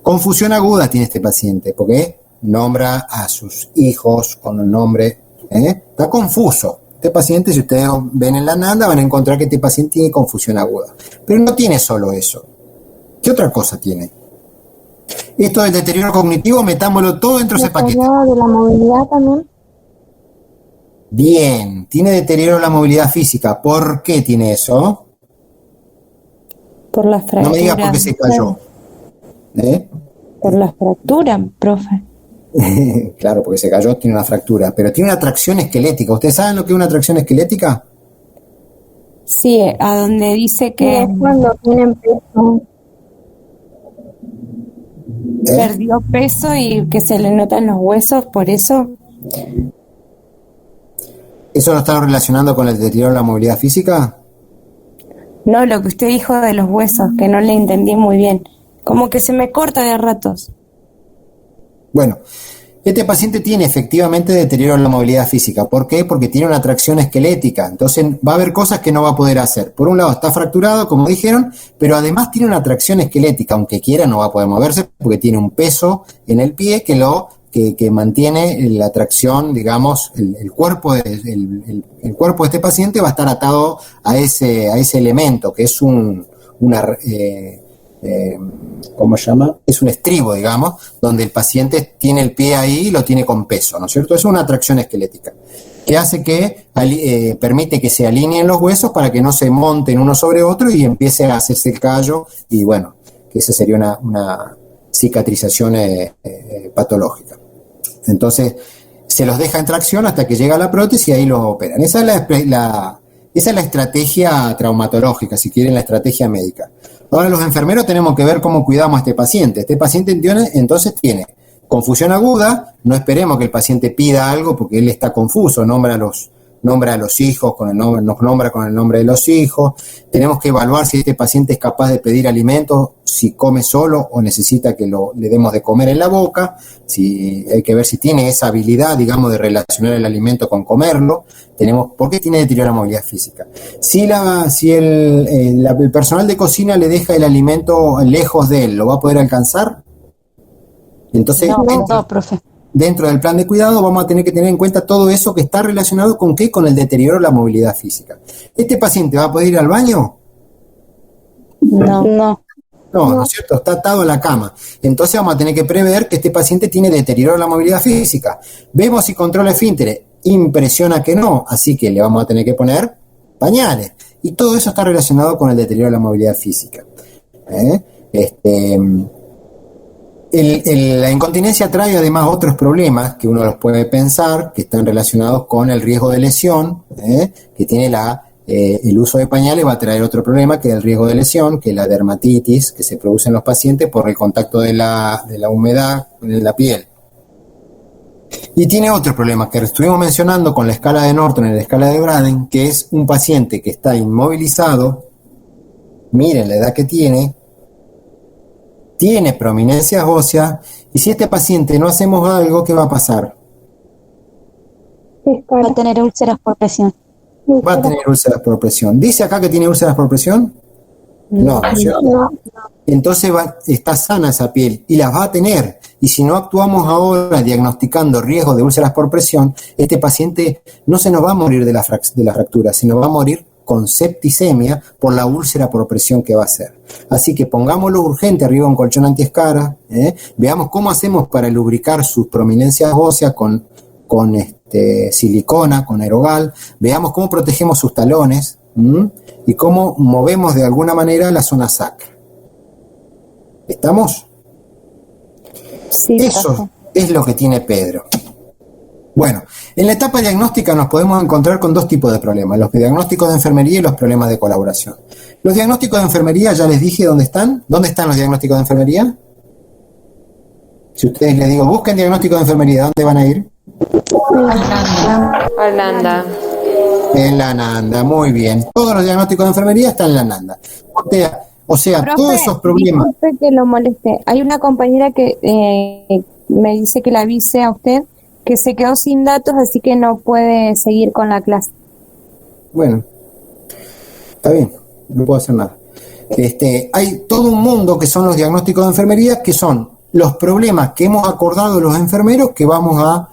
Confusión aguda tiene este paciente, porque nombra a sus hijos con el nombre, está confuso. Este paciente, si ustedes ven en la NANDA, van a encontrar que este paciente tiene confusión aguda. Pero no tiene solo eso. ¿Qué otra cosa tiene? Esto del deterioro cognitivo, metámoslo todo dentro de ese paquete. ¿De la movilidad también? Bien, tiene deterioro de la movilidad física. ¿Por qué tiene eso? Por las fracturas. No me digas por qué se cayó. Por las fracturas, profe. Claro, porque se cayó, tiene una fractura. Pero tiene una tracción esquelética. ¿Ustedes saben lo que es una tracción esquelética? Sí, a donde dice que Es cuando tienen peso. perdió peso y que se le notan los huesos, por eso. ¿Eso lo está relacionando con el deterioro de la movilidad física? No, lo que usted dijo de los huesos, que no le entendí muy bien. Como que se me corta de ratos. Bueno, este paciente tiene efectivamente deterioro en la movilidad física. ¿Por qué? Porque tiene una tracción esquelética. Entonces va a haber cosas que no va a poder hacer. Por un lado está fracturado, como dijeron, pero además tiene una tracción esquelética. Aunque quiera no va a poder moverse porque tiene un peso en el pie que mantiene la tracción, digamos, el cuerpo el cuerpo de este paciente va a estar atado a ese elemento, que es ¿cómo se llama? Es un estribo, digamos, donde el paciente tiene el pie ahí y lo tiene con peso, ¿no es cierto? Es una tracción esquelética que hace que permite que se alineen los huesos para que no se monten uno sobre otro y empiece a hacerse el callo, y bueno, que esa sería una cicatrización patológica. Entonces se los deja en tracción hasta que llega la prótesis y ahí los operan. Esa es la estrategia traumatológica, si quieren, la estrategia médica. Ahora los enfermeros tenemos que ver cómo cuidamos a este paciente. Este paciente entonces tiene confusión aguda. No esperemos que el paciente pida algo porque él está confuso, nombra a los hijos, nos nombra con el nombre de los hijos. Tenemos que evaluar si este paciente es capaz de pedir alimentos, si come solo o necesita que le demos de comer en la boca. Hay que ver si tiene esa habilidad, digamos, de relacionar el alimento con comerlo. ¿Por qué tiene deterioro de la movilidad física? Si el personal de cocina le deja el alimento lejos de él, ¿lo va a poder alcanzar? Entonces, No, profe. dentro del plan de cuidado vamos a tener que tener en cuenta todo eso que está relacionado con ¿qué? Con el deterioro de la movilidad física. ¿Este paciente va a poder ir al baño? No. No es cierto, está atado a la cama. Entonces vamos a tener que prever que este paciente tiene deterioro de la movilidad física. Vemos si controla esfínteres, impresiona que no, así que le vamos a tener que poner pañales. Y todo eso está relacionado con el deterioro de la movilidad física. La incontinencia trae además otros problemas que uno los puede pensar, que están relacionados con el riesgo de lesión, que tiene el uso de pañales va a traer otro problema, que es el riesgo de lesión, que es la dermatitis que se produce en los pacientes por el contacto de la humedad en la piel. Y tiene otro problema que estuvimos mencionando con la escala de Norton y la escala de Braden, que es un paciente que está inmovilizado. Miren la edad que tiene prominencias óseas, y si este paciente no hacemos algo, ¿qué va a pasar? Va a tener úlceras por presión. Va a tener úlceras por presión. ¿Dice acá que tiene úlceras por presión? No, ¿no es cierto? No. Entonces está sana esa piel y las va a tener. Y si no actuamos ahora diagnosticando riesgo de úlceras por presión, este paciente no se nos va a morir de la fractura, sino va a morir con septicemia por la úlcera por presión que va a hacer. Así que pongámoslo urgente arriba de un colchón antiescara, veamos cómo hacemos para lubricar sus prominencias óseas con silicona, con aerogal, veamos cómo protegemos sus talones, ¿Mm? Y cómo movemos de alguna manera la zona sacra. ¿Estamos? Sí, Eso profe. es lo que tiene Pedro. Bueno, en la etapa diagnóstica nos podemos encontrar con dos tipos de problemas, los diagnósticos de enfermería y los problemas de colaboración. Los diagnósticos de enfermería, ya les dije dónde están. ¿Dónde están los diagnósticos de enfermería? Si ustedes les digo, busquen diagnóstico de enfermería, ¿dónde van a ir? Holanda. En la Nanda, muy bien. Todos los diagnósticos de enfermería están en la Nanda. O sea, Profe, todos esos problemas. disculpe que lo moleste. Hay una compañera que me dice que le avise a usted que se quedó sin datos, así que no puede seguir con la clase. Bueno, está bien, no puedo hacer nada. Hay todo un mundo que son los diagnósticos de enfermería, que son los problemas que hemos acordado los enfermeros que vamos a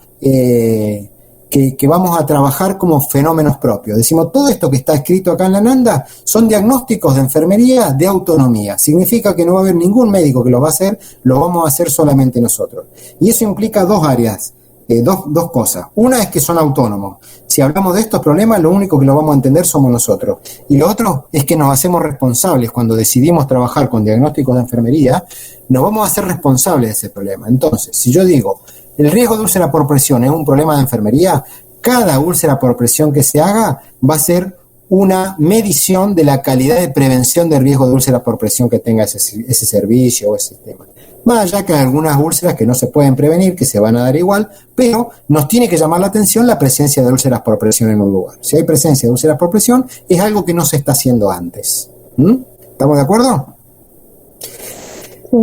que vamos a trabajar como fenómenos propios. Decimos, todo esto que está escrito acá en la Nanda son diagnósticos de enfermería de autonomía. Significa que no va a haber ningún médico que lo va a hacer, lo vamos a hacer solamente nosotros. Y eso implica dos áreas, dos cosas. Una es que son autónomos. Si hablamos de estos problemas, lo único que lo vamos a entender somos nosotros. Y lo otro es que nos hacemos responsables cuando decidimos trabajar con diagnósticos de enfermería, nos vamos a hacer responsables de ese problema. Entonces, si yo digo, el riesgo de úlcera por presión es un problema de enfermería, cada úlcera por presión que se haga va a ser una medición de la calidad de prevención de riesgo de úlcera por presión que tenga ese servicio o ese sistema. Más allá que hay algunas úlceras que no se pueden prevenir, que se van a dar igual, pero nos tiene que llamar la atención la presencia de úlceras por presión en un lugar. Si hay presencia de úlceras por presión, es algo que no se está haciendo antes. ¿Estamos de acuerdo?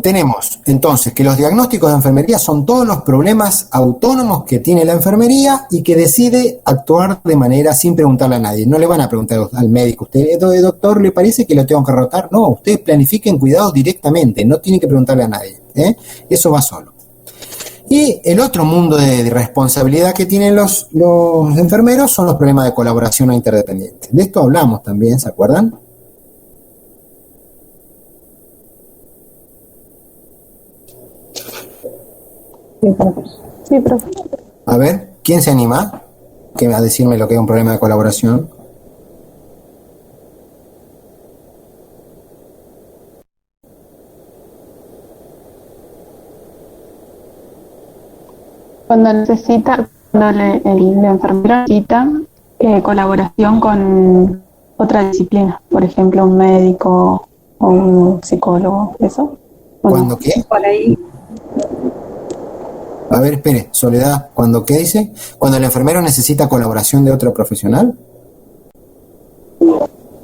Tenemos entonces que los diagnósticos de enfermería son todos los problemas autónomos que tiene la enfermería y que decide actuar de manera sin preguntarle a nadie. No le van a preguntar al médico, ¿usted, doctor, le parece que lo tengo que rotar? No, ustedes planifiquen cuidados directamente, no tienen que preguntarle a nadie. Eso va solo. Y el otro mundo de responsabilidad que tienen los enfermeros son los problemas de colaboración o interdependiente. De esto hablamos también, ¿se acuerdan? Sí, profe. A ver, ¿quién se anima a decirme lo que es un problema de colaboración? Cuando el enfermero necesita colaboración con otra disciplina, por ejemplo, un médico o un psicólogo, ¿eso? ¿Cuándo qué? Por ahí. A ver, espere, Soledad, ¿cuándo qué dice? ¿Cuando el enfermero necesita colaboración de otro profesional?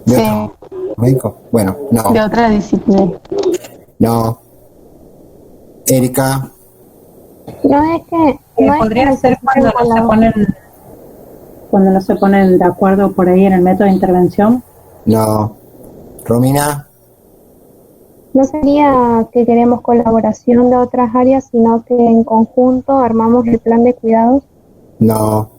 ¿De otro médico? Bueno, no. De otra disciplina. No. Erika. No es que... podría ser cuando no se ponen de acuerdo por ahí en el método de intervención. No. Romina. No sería que queremos colaboración de otras áreas, sino que en conjunto armamos el plan de cuidados. No.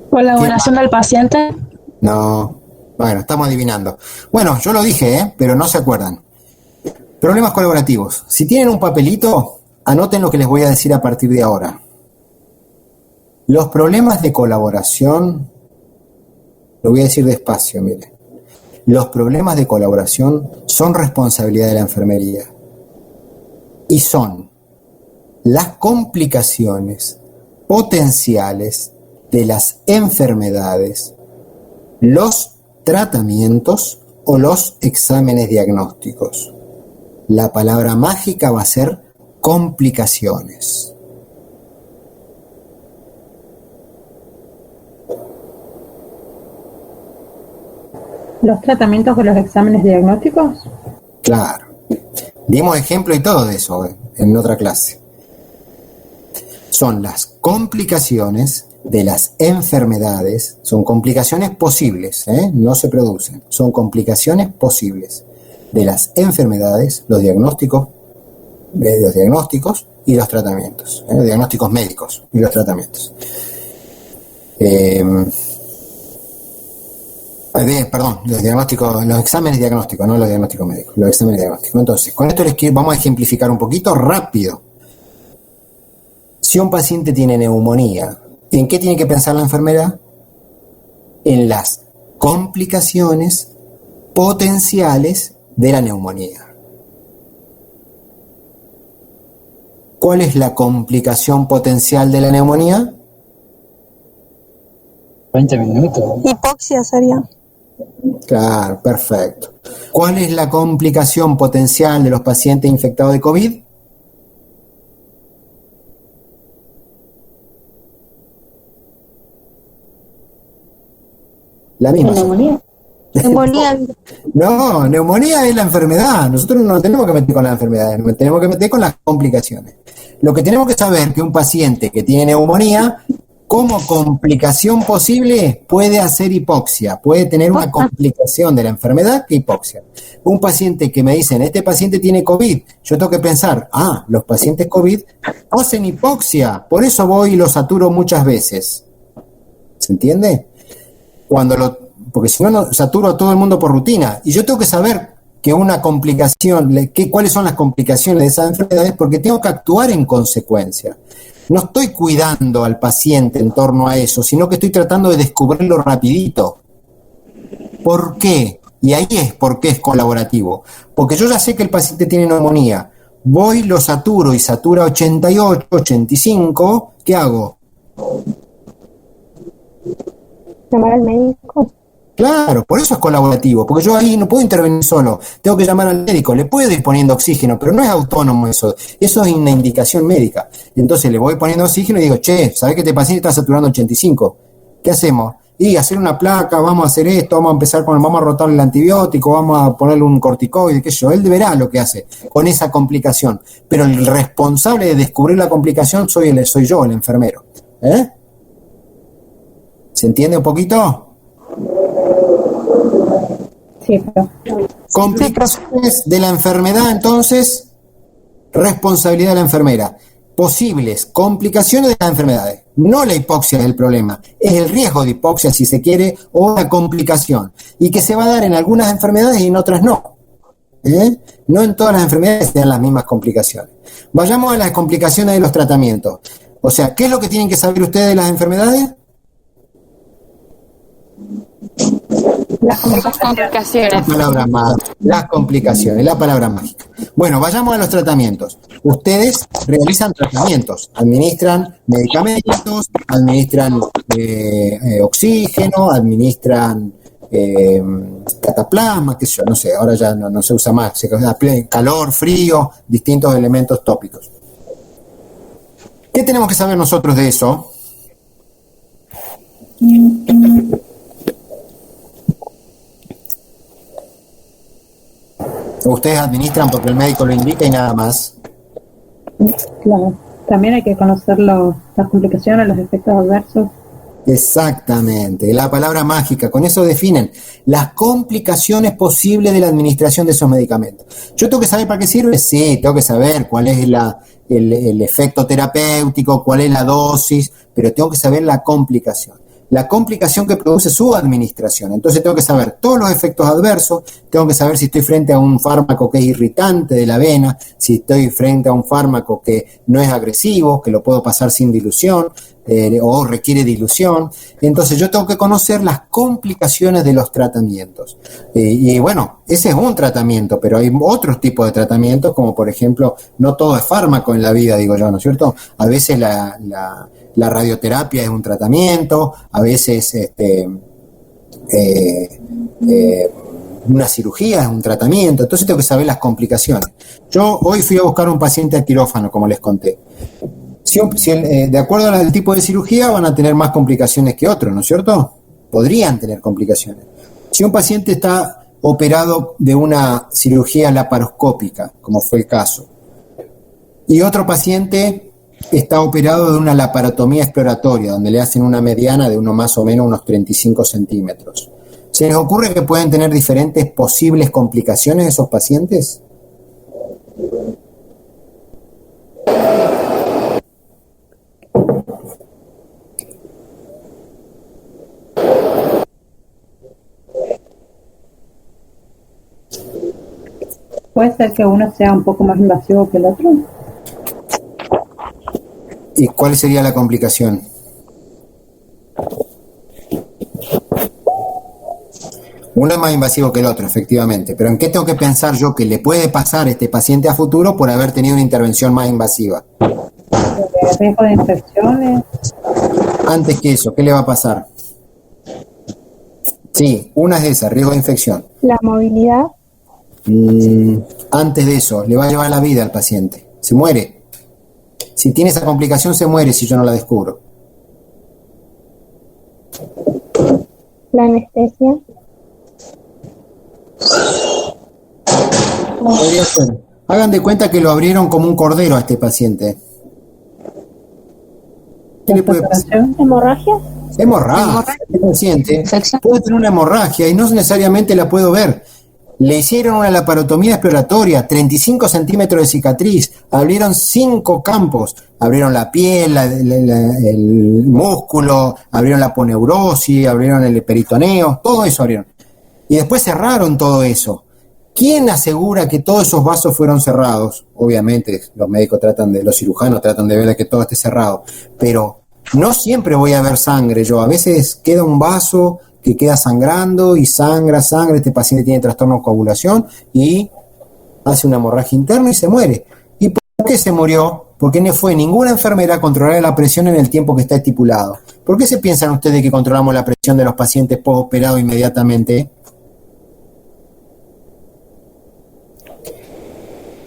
¿Colaboración del paciente? No. Bueno, estamos adivinando. Bueno, yo lo dije, pero no se acuerdan. Problemas colaborativos. Si tienen un papelito, anoten lo que les voy a decir a partir de ahora. Los problemas de colaboración, lo voy a decir despacio, miren. Los problemas de colaboración son responsabilidad de la enfermería y son las complicaciones potenciales de las enfermedades, los tratamientos o los exámenes diagnósticos. La palabra mágica va a ser complicaciones. ¿Los tratamientos con los exámenes diagnósticos? Claro. Dimos ejemplo y todo de eso en otra clase. Son las complicaciones de las enfermedades, son complicaciones posibles, no se producen, son complicaciones posibles de las enfermedades, los diagnósticos y los tratamientos, los diagnósticos médicos y los tratamientos. Los diagnósticos, los exámenes diagnósticos, no los diagnósticos médicos, los exámenes diagnósticos. Entonces, con esto vamos a ejemplificar un poquito rápido. Si un paciente tiene neumonía, ¿en qué tiene que pensar la enfermera? en las complicaciones potenciales de la neumonía. ¿Cuál es la complicación potencial de la neumonía? 20 minutos. Hipoxia sería. Claro, perfecto. ¿Cuál es la complicación potencial de los pacientes infectados de COVID? La misma. ¿Neumonía? Neumonía. No, neumonía es la enfermedad. Nosotros no nos tenemos que meter con las enfermedades, nos tenemos que meter con las complicaciones. Lo que tenemos que saber es que un paciente que tiene neumonía, como complicación posible, puede hacer hipoxia, puede tener una complicación de la enfermedad que hipoxia. Un paciente que me dicen, este paciente tiene COVID, yo tengo que pensar, los pacientes COVID hacen hipoxia, por eso voy y lo saturo muchas veces. ¿Se entiende? Porque si no, saturo a todo el mundo por rutina. Y yo tengo que saber que una complicación, cuáles son las complicaciones de esas enfermedades, porque tengo que actuar en consecuencia. No estoy cuidando al paciente en torno a eso, sino que estoy tratando de descubrirlo rapidito. ¿Por qué? Y ahí es por qué es colaborativo. Porque yo ya sé que el paciente tiene neumonía. Voy, lo saturo y satura 88, 85. ¿Qué hago? Llamar al médico. Claro, por eso es colaborativo, porque yo ahí no puedo intervenir solo, tengo que llamar al médico, le puedo ir poniendo oxígeno, pero no es autónomo eso es una indicación médica. Entonces le voy poniendo oxígeno y digo, ¿sabés que este paciente está saturando 85? ¿Qué hacemos? Y hacer una placa, vamos a hacer esto, vamos a empezar vamos a rotarle el antibiótico, vamos a ponerle un corticoide, qué sé yo, él verá lo que hace con esa complicación, pero el responsable de descubrir la complicación soy yo, el enfermero. ¿Se entiende un poquito? Sí, pero... Complicaciones de la enfermedad, entonces, responsabilidad de la enfermera. Posibles complicaciones de las enfermedades. No la hipoxia es el problema, es el riesgo de hipoxia, si se quiere, o la complicación. Y que se va a dar en algunas enfermedades y en otras no. No en todas las enfermedades se dan las mismas complicaciones. Vayamos a las complicaciones de los tratamientos. O sea, ¿qué es lo que tienen que saber ustedes de las enfermedades? Las complicaciones. Las complicaciones, la palabra mágica. Bueno, vayamos a los tratamientos. Ustedes realizan tratamientos, administran medicamentos, administran oxígeno, administran cataplasma, qué sé yo, no sé, ahora ya no se usa más, calor, frío, distintos elementos tópicos. ¿Qué tenemos que saber nosotros de eso? Ustedes administran porque el médico lo indica y nada más. Claro, también hay que conocer las complicaciones, los efectos adversos. Exactamente, la palabra mágica, con eso definen las complicaciones posibles de la administración de esos medicamentos. ¿Yo tengo que saber para qué sirve? Sí, tengo que saber cuál es el efecto terapéutico, cuál es la dosis, pero tengo que saber la complicación que produce su administración. Entonces tengo que saber todos los efectos adversos, tengo que saber si estoy frente a un fármaco que es irritante de la vena, si estoy frente a un fármaco que no es agresivo, que lo puedo pasar sin dilución, o requiere dilución. Entonces yo tengo que conocer las complicaciones de los tratamientos. Y bueno, ese es un tratamiento, pero hay otros tipos de tratamientos, como por ejemplo, no todo es fármaco en la vida, digo yo, ¿no es cierto? A veces la radioterapia es un tratamiento, a veces una cirugía es un tratamiento, entonces tengo que saber las complicaciones. Yo hoy fui a buscar un paciente al quirófano, como les conté. De acuerdo al tipo de cirugía van a tener más complicaciones que otros, ¿no es cierto? Podrían tener complicaciones. Si un paciente está operado de una cirugía laparoscópica, como fue el caso, y otro paciente está operado de una laparotomía exploratoria, donde le hacen una mediana de más o menos unos 35 centímetros. ¿Se les ocurre que pueden tener diferentes posibles complicaciones esos pacientes? ¿Puede ser que uno sea un poco más invasivo que el otro? ¿Y cuál sería la complicación? Uno es más invasivo que el otro, efectivamente. Pero ¿en qué tengo que pensar yo que le puede pasar a este paciente a futuro por haber tenido una intervención más invasiva? Riesgo de infecciones. Antes que eso, ¿qué le va a pasar? Sí, una es esa, riesgo de infección. La movilidad. Antes de eso, le va a llevar la vida al paciente. Se muere. Si tiene esa complicación, se muere si yo no la descubro. La anestesia. Podría ser. Hagan de cuenta que lo abrieron como un cordero a este paciente. ¿Qué le puede pasar? ¿Hemorragia? Hemorragia. Este paciente puede tener una hemorragia y no necesariamente la puedo ver. Le hicieron una laparotomía exploratoria, 35 centímetros de cicatriz, abrieron 5 campos, abrieron la piel, el músculo, abrieron la aponeurosis, abrieron el peritoneo, todo eso abrieron. Y después cerraron todo eso. ¿Quién asegura que todos esos vasos fueron cerrados? Obviamente los cirujanos tratan de ver que todo esté cerrado, pero no siempre voy a ver sangre yo. A veces queda un vaso que queda sangrando y sangra, este paciente tiene trastorno de coagulación y hace una hemorragia interna y se muere. ¿Y por qué se murió? Porque no fue ninguna enfermera a controlar la presión en el tiempo que está estipulado. ¿Por qué se piensan ustedes que controlamos la presión de los pacientes post-operados inmediatamente?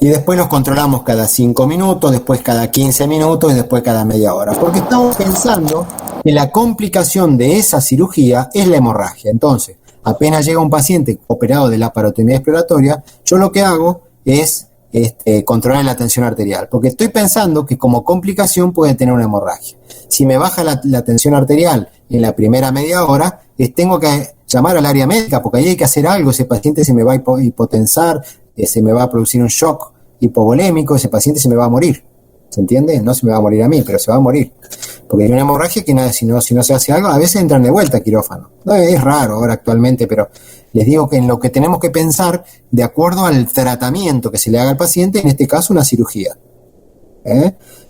Y después los controlamos cada 5 minutos, después cada 15 minutos y después cada media hora. Porque estamos pensando que la complicación de esa cirugía es la hemorragia. Entonces, apenas llega un paciente operado de laparotomía exploratoria, yo lo que hago es controlar la tensión arterial. Porque estoy pensando que como complicación puede tener una hemorragia. Si me baja la tensión arterial en la primera media hora, tengo que llamar al área médica porque ahí hay que hacer algo. Ese paciente se me va a hipotensar, se me va a producir un shock hipovolémico, ese paciente se me va a morir. ¿Se entiende? No se me va a morir a mí, pero se va a morir. Porque hay una hemorragia que si no se hace algo, a veces entran de vuelta a quirófano. No, es raro ahora actualmente, pero les digo que en lo que tenemos que pensar, de acuerdo al tratamiento que se le haga al paciente, en este caso una cirugía.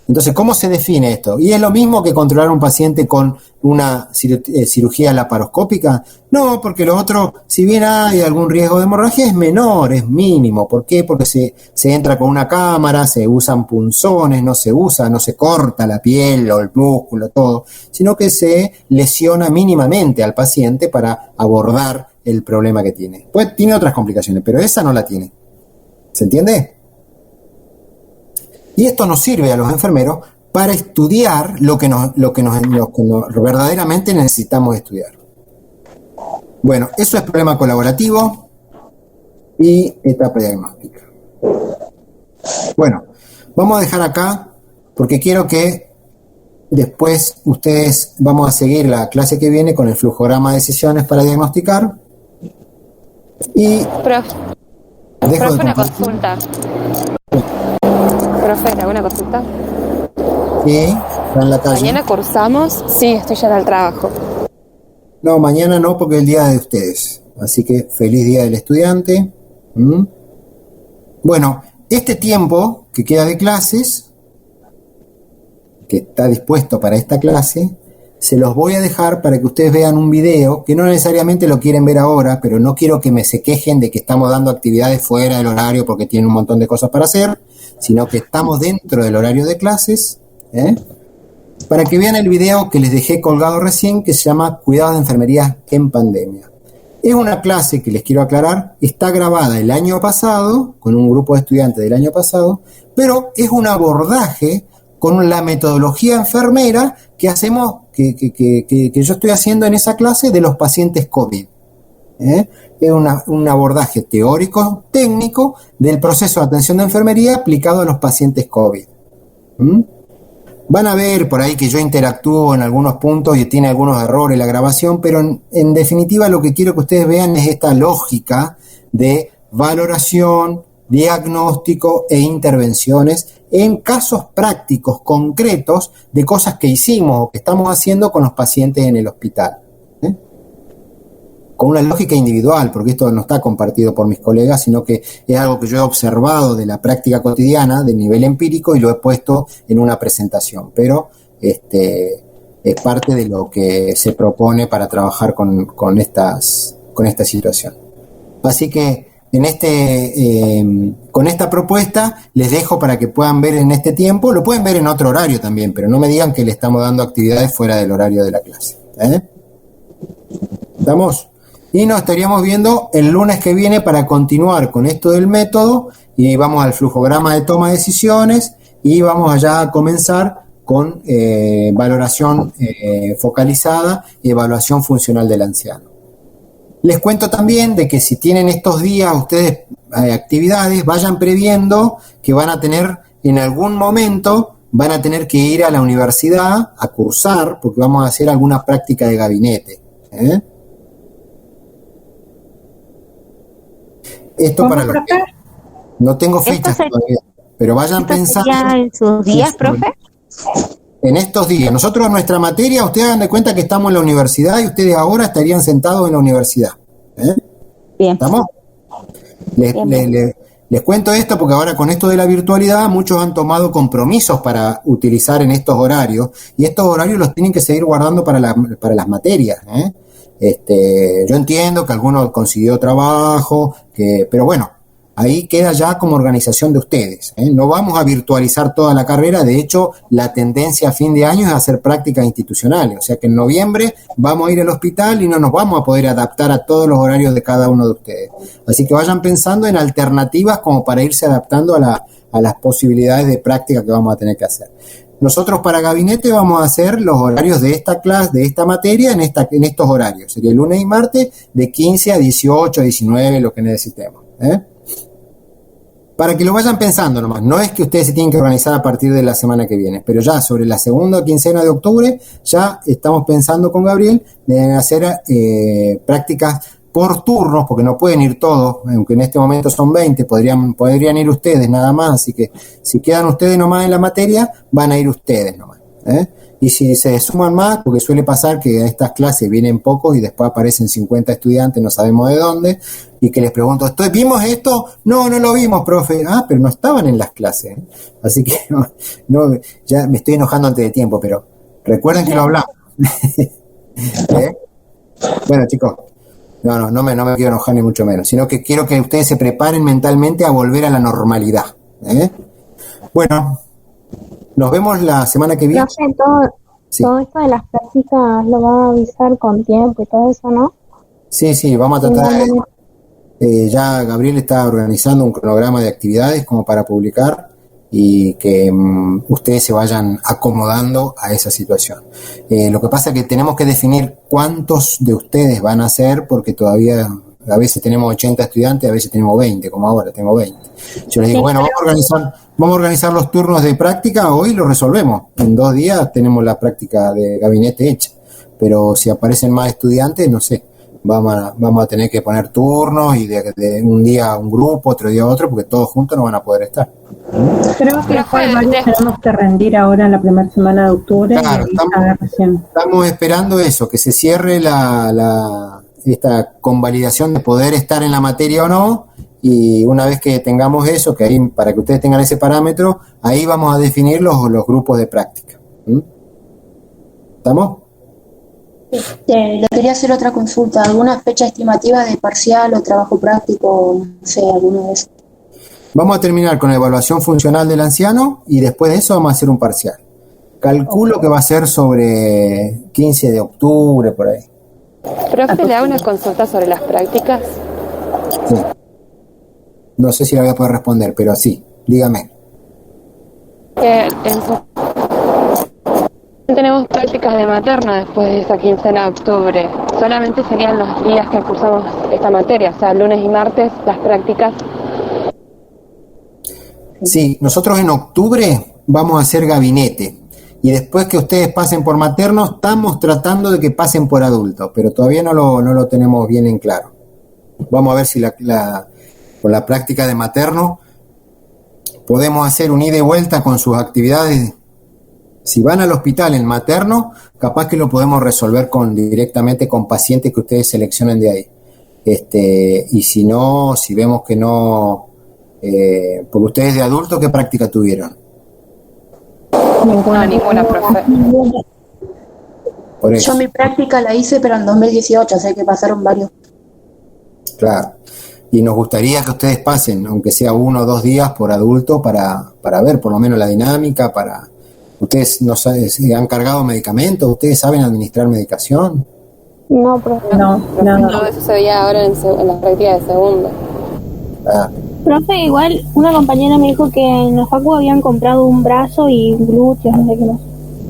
Entonces, ¿cómo se define esto? ¿Y es lo mismo que controlar un paciente con una cirugía laparoscópica? No, porque lo otro, si bien hay algún riesgo de hemorragia, es menor, es mínimo. ¿Por qué? Porque se entra con una cámara, se usan punzones, no se corta la piel o el músculo, todo, sino que se lesiona mínimamente al paciente para abordar el problema que tiene. Pues tiene otras complicaciones, pero esa no la tiene. ¿Se entiende? Y esto nos sirve a los enfermeros para estudiar lo que verdaderamente necesitamos estudiar. Bueno, eso es problema colaborativo y etapa diagnóstica. Bueno, vamos a dejar acá porque quiero que después ustedes vamos a seguir la clase que viene con el flujograma de sesiones para diagnosticar. Y profe, una consulta. Profe, ¿alguna consulta? Sí, está en la calle. ¿Mañana cursamos? Sí, estoy ya en el trabajo. No, mañana no, porque es el día de ustedes. Así que feliz día del estudiante. Bueno, este tiempo que queda de clases, que está dispuesto para esta clase, se los voy a dejar para que ustedes vean un video, que no necesariamente lo quieren ver ahora, pero no quiero que se quejen de que estamos dando actividades fuera del horario porque tienen un montón de cosas para hacer, sino que estamos dentro del horario de clases, para que vean el video que les dejé colgado recién, que se llama Cuidados de Enfermería en Pandemia. Es una clase que les quiero aclarar, está grabada el año pasado, con un grupo de estudiantes del año pasado, pero es un abordaje con la metodología enfermera que hacemos, que yo estoy haciendo en esa clase de los pacientes COVID. Es un abordaje teórico, técnico, del proceso de atención de enfermería aplicado a los pacientes COVID. Van a ver por ahí que yo interactúo en algunos puntos y tiene algunos errores la grabación, pero en definitiva lo que quiero que ustedes vean es esta lógica de valoración, diagnóstico e intervenciones en casos prácticos, concretos, de cosas que hicimos o que estamos haciendo con los pacientes en el hospital. Con una lógica individual, porque esto no está compartido por mis colegas, sino que es algo que yo he observado de la práctica cotidiana, de nivel empírico, y lo he puesto en una presentación. Pero es parte de lo que se propone para trabajar con con esta situación. Así que con esta propuesta les dejo para que puedan ver en este tiempo, lo pueden ver en otro horario también, pero no me digan que le estamos dando actividades fuera del horario de la clase. ¿Estamos? Y nos estaríamos viendo el lunes que viene para continuar con esto del método y vamos al flujograma de toma de decisiones y vamos allá a comenzar con valoración focalizada y evaluación funcional del anciano. Les cuento también de que si tienen estos días ustedes actividades, vayan previendo que van a tener en algún momento, van a tener que ir a la universidad a cursar, porque vamos a hacer alguna práctica de gabinete. Esto para los que no tengo fechas todavía, pero vayan pensando. ¿En sus días, profe? En estos días. Nosotros, nuestra materia, ustedes hagan de cuenta que estamos en la universidad y ustedes ahora estarían sentados en la universidad. Bien. ¿Estamos? Les cuento esto porque ahora con esto de la virtualidad muchos han tomado compromisos para utilizar en estos horarios y estos horarios los tienen que seguir guardando para las materias. Yo entiendo que algunos consiguió trabajo, pero bueno, ahí queda ya como organización de ustedes. No vamos a virtualizar toda la carrera, de hecho, la tendencia a fin de año es hacer prácticas institucionales, o sea que en noviembre vamos a ir al hospital y no nos vamos a poder adaptar a todos los horarios de cada uno de ustedes. Así que vayan pensando en alternativas como para irse adaptando a las posibilidades de práctica que vamos a tener que hacer. Nosotros para gabinete vamos a hacer los horarios de esta clase, de esta materia, en estos horarios. Sería lunes y martes de 15 a 18, 19, lo que necesitemos. Para que lo vayan pensando nomás, no es que ustedes se tienen que organizar a partir de la semana que viene, pero ya sobre la segunda quincena de octubre ya estamos pensando con Gabriel de hacer prácticas por turnos, porque no pueden ir todos, aunque en este momento son 20, podrían ir ustedes nada más, así que si quedan ustedes nomás en la materia, van a ir ustedes nomás. Y si se suman más, porque suele pasar que a estas clases vienen pocos y después aparecen 50 estudiantes, no sabemos de dónde, y que les pregunto, ¿vimos esto? No lo vimos, profe. Pero no estaban en las clases. Así que no, ya me estoy enojando antes de tiempo, pero recuerden que lo hablamos. Bueno, chicos, no me quiero enojar ni mucho menos, sino que quiero que ustedes se preparen mentalmente a volver a la normalidad. Bueno, nos vemos la semana que viene. Todo esto de las prácticas lo va a avisar con tiempo y todo eso, ¿no? Sí, vamos a tratar ya Gabriel está organizando un cronograma de actividades como para publicar y que ustedes se vayan acomodando a esa situación. Lo que pasa es que tenemos que definir cuántos de ustedes van a ser, porque todavía a veces tenemos 80 estudiantes, a veces tenemos 20, como ahora tengo 20. Yo les digo, bueno, vamos a organizar los turnos de práctica, hoy lo resolvemos. En 2 días tenemos la práctica de gabinete hecha, pero si aparecen más estudiantes, no sé, vamos a tener que poner turnos y de un día a un grupo, otro día a otro, porque todos juntos no van a poder estar. Creo que tenemos que rendir ahora en la primera semana de octubre. Claro, estamos esperando eso, que se cierre esta convalidación de poder estar en la materia o no, y una vez que tengamos eso, que ahí para que ustedes tengan ese parámetro, ahí vamos a definir los grupos de práctica. ¿Estamos? Le quería hacer otra consulta. ¿Alguna fecha estimativa de parcial o trabajo práctico? No sé, alguno de esos. Vamos a terminar con la evaluación funcional del anciano y después de eso vamos a hacer un parcial. Calculo que va a ser sobre 15 de octubre, por ahí. Profe, ¿le hago una consulta sobre las prácticas? Sí. No sé si la voy a poder responder, pero sí, dígame. Tenemos prácticas de materna después de esa quincena de octubre. Solamente serían los días que cursamos esta materia, o sea, lunes y martes, las prácticas. Sí, nosotros en octubre vamos a hacer gabinete. Y después que ustedes pasen por materno, estamos tratando de que pasen por adultos, pero todavía no lo tenemos bien en claro. Vamos a ver si con la práctica de materno podemos hacer un ida y vuelta con sus actividades. Si van al hospital en materno, capaz que lo podemos resolver directamente con pacientes que ustedes seleccionen de ahí. Y si no, si vemos que no, porque ustedes de adultos, ¿qué práctica tuvieron? Ninguna, profe. Por eso. Yo mi práctica la hice, pero en 2018, o sea que pasaron varios. Claro. Y nos gustaría que ustedes pasen, aunque sea 1 o 2 días por adulto, para ver por lo menos la dinámica, ¿Ustedes no saben, se han cargado medicamentos? ¿Ustedes saben administrar medicación? No, profe. No, eso se veía ahora en la práctica de segundo. Ah, Profe, igual una compañera me dijo que en la facu habían comprado un brazo y glúteos, no sé qué más.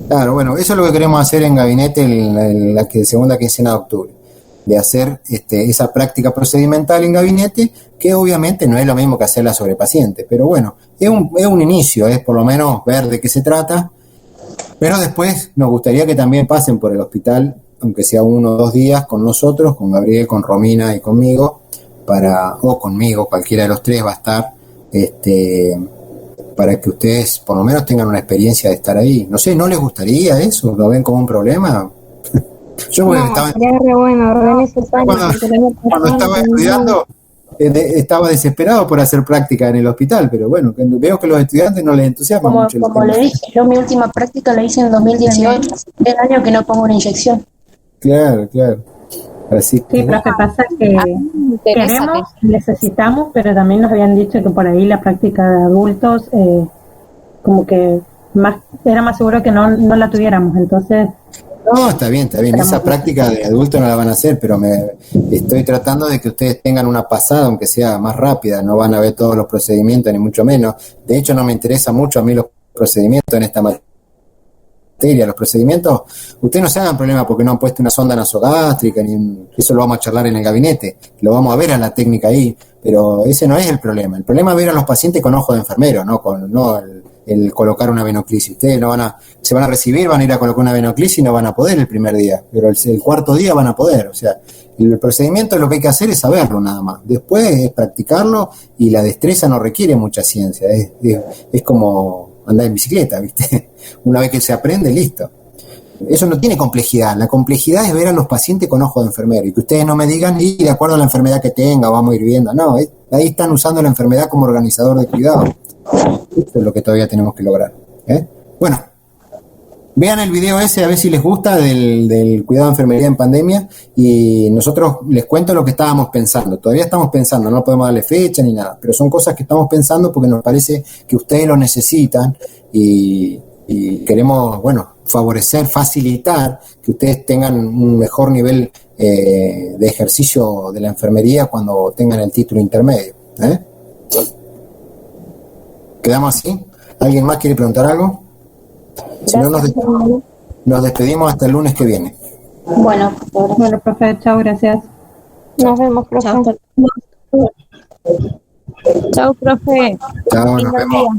claro, bueno, eso es lo que queremos hacer en gabinete en la segunda quincena de octubre, de hacer esa práctica procedimental en gabinete, que obviamente no es lo mismo que hacerla sobre pacientes, pero bueno, es un inicio, es por lo menos ver de qué se trata, pero después nos gustaría que también pasen por el hospital, aunque sea 1 o 2 días, con nosotros, con Gabriel, con Romina y conmigo, o conmigo, cualquiera de los 3 va a estar, para que ustedes por lo menos tengan una experiencia de estar ahí. No sé, ¿no les gustaría eso? ¿Lo ven como un problema? Yo Sería re bueno, re necesario. cuando estaba estudiando, estaba desesperado por hacer práctica en el hospital, pero bueno, veo que los estudiantes no les entusiasma mucho. Como le dije, yo mi última práctica la hice en 2018, el año que no pongo una inyección. Claro. Así que, Sí, profe, pasa que queremos, necesitamos, pero también nos habían dicho que por ahí la práctica de adultos, como que era más seguro que no la tuviéramos, entonces... No, está bien. Esa práctica de adulto no la van a hacer, pero estoy tratando de que ustedes tengan una pasada, aunque sea más rápida. No van a ver todos los procedimientos, ni mucho menos. De hecho, no me interesa mucho a mí los procedimientos en esta materia. Los procedimientos, ustedes no se hagan problema porque no han puesto una sonda nasogástrica, eso lo vamos a charlar en el gabinete. Lo vamos a ver a la técnica ahí, pero ese no es el problema. El problema es ver a los pacientes con ojo de enfermero, no el colocar una venoclisis. Ustedes se van a recibir, van a ir a colocar una venoclisis y no van a poder el primer día, pero el 4º día van a poder. O sea, el procedimiento lo que hay que hacer es saberlo nada más. Después es practicarlo, y la destreza no requiere mucha ciencia. Es como andar en bicicleta, ¿viste? Una vez que se aprende, listo. Eso no tiene complejidad. La complejidad es ver a los pacientes con ojo de enfermero y que ustedes no me digan, y de acuerdo a la enfermedad que tenga, vamos a ir viendo. No, ahí están usando la enfermedad como organizador de cuidado. Esto es lo que todavía tenemos que lograr. Bueno, vean el video ese a ver si les gusta del cuidado de enfermería en pandemia, y nosotros les cuento lo que estábamos pensando. Todavía estamos pensando, no podemos darle fecha ni nada, pero son cosas que estamos pensando porque nos parece que ustedes lo necesitan, y queremos, favorecer, facilitar que ustedes tengan un mejor nivel de ejercicio de la enfermería cuando tengan el título intermedio. ¿Quedamos así? ¿Alguien más quiere preguntar algo? Si no, nos despedimos hasta el lunes que viene. Bueno, profe, chao, gracias. Nos vemos, profe. Chao, profe. Chao, nos vemos.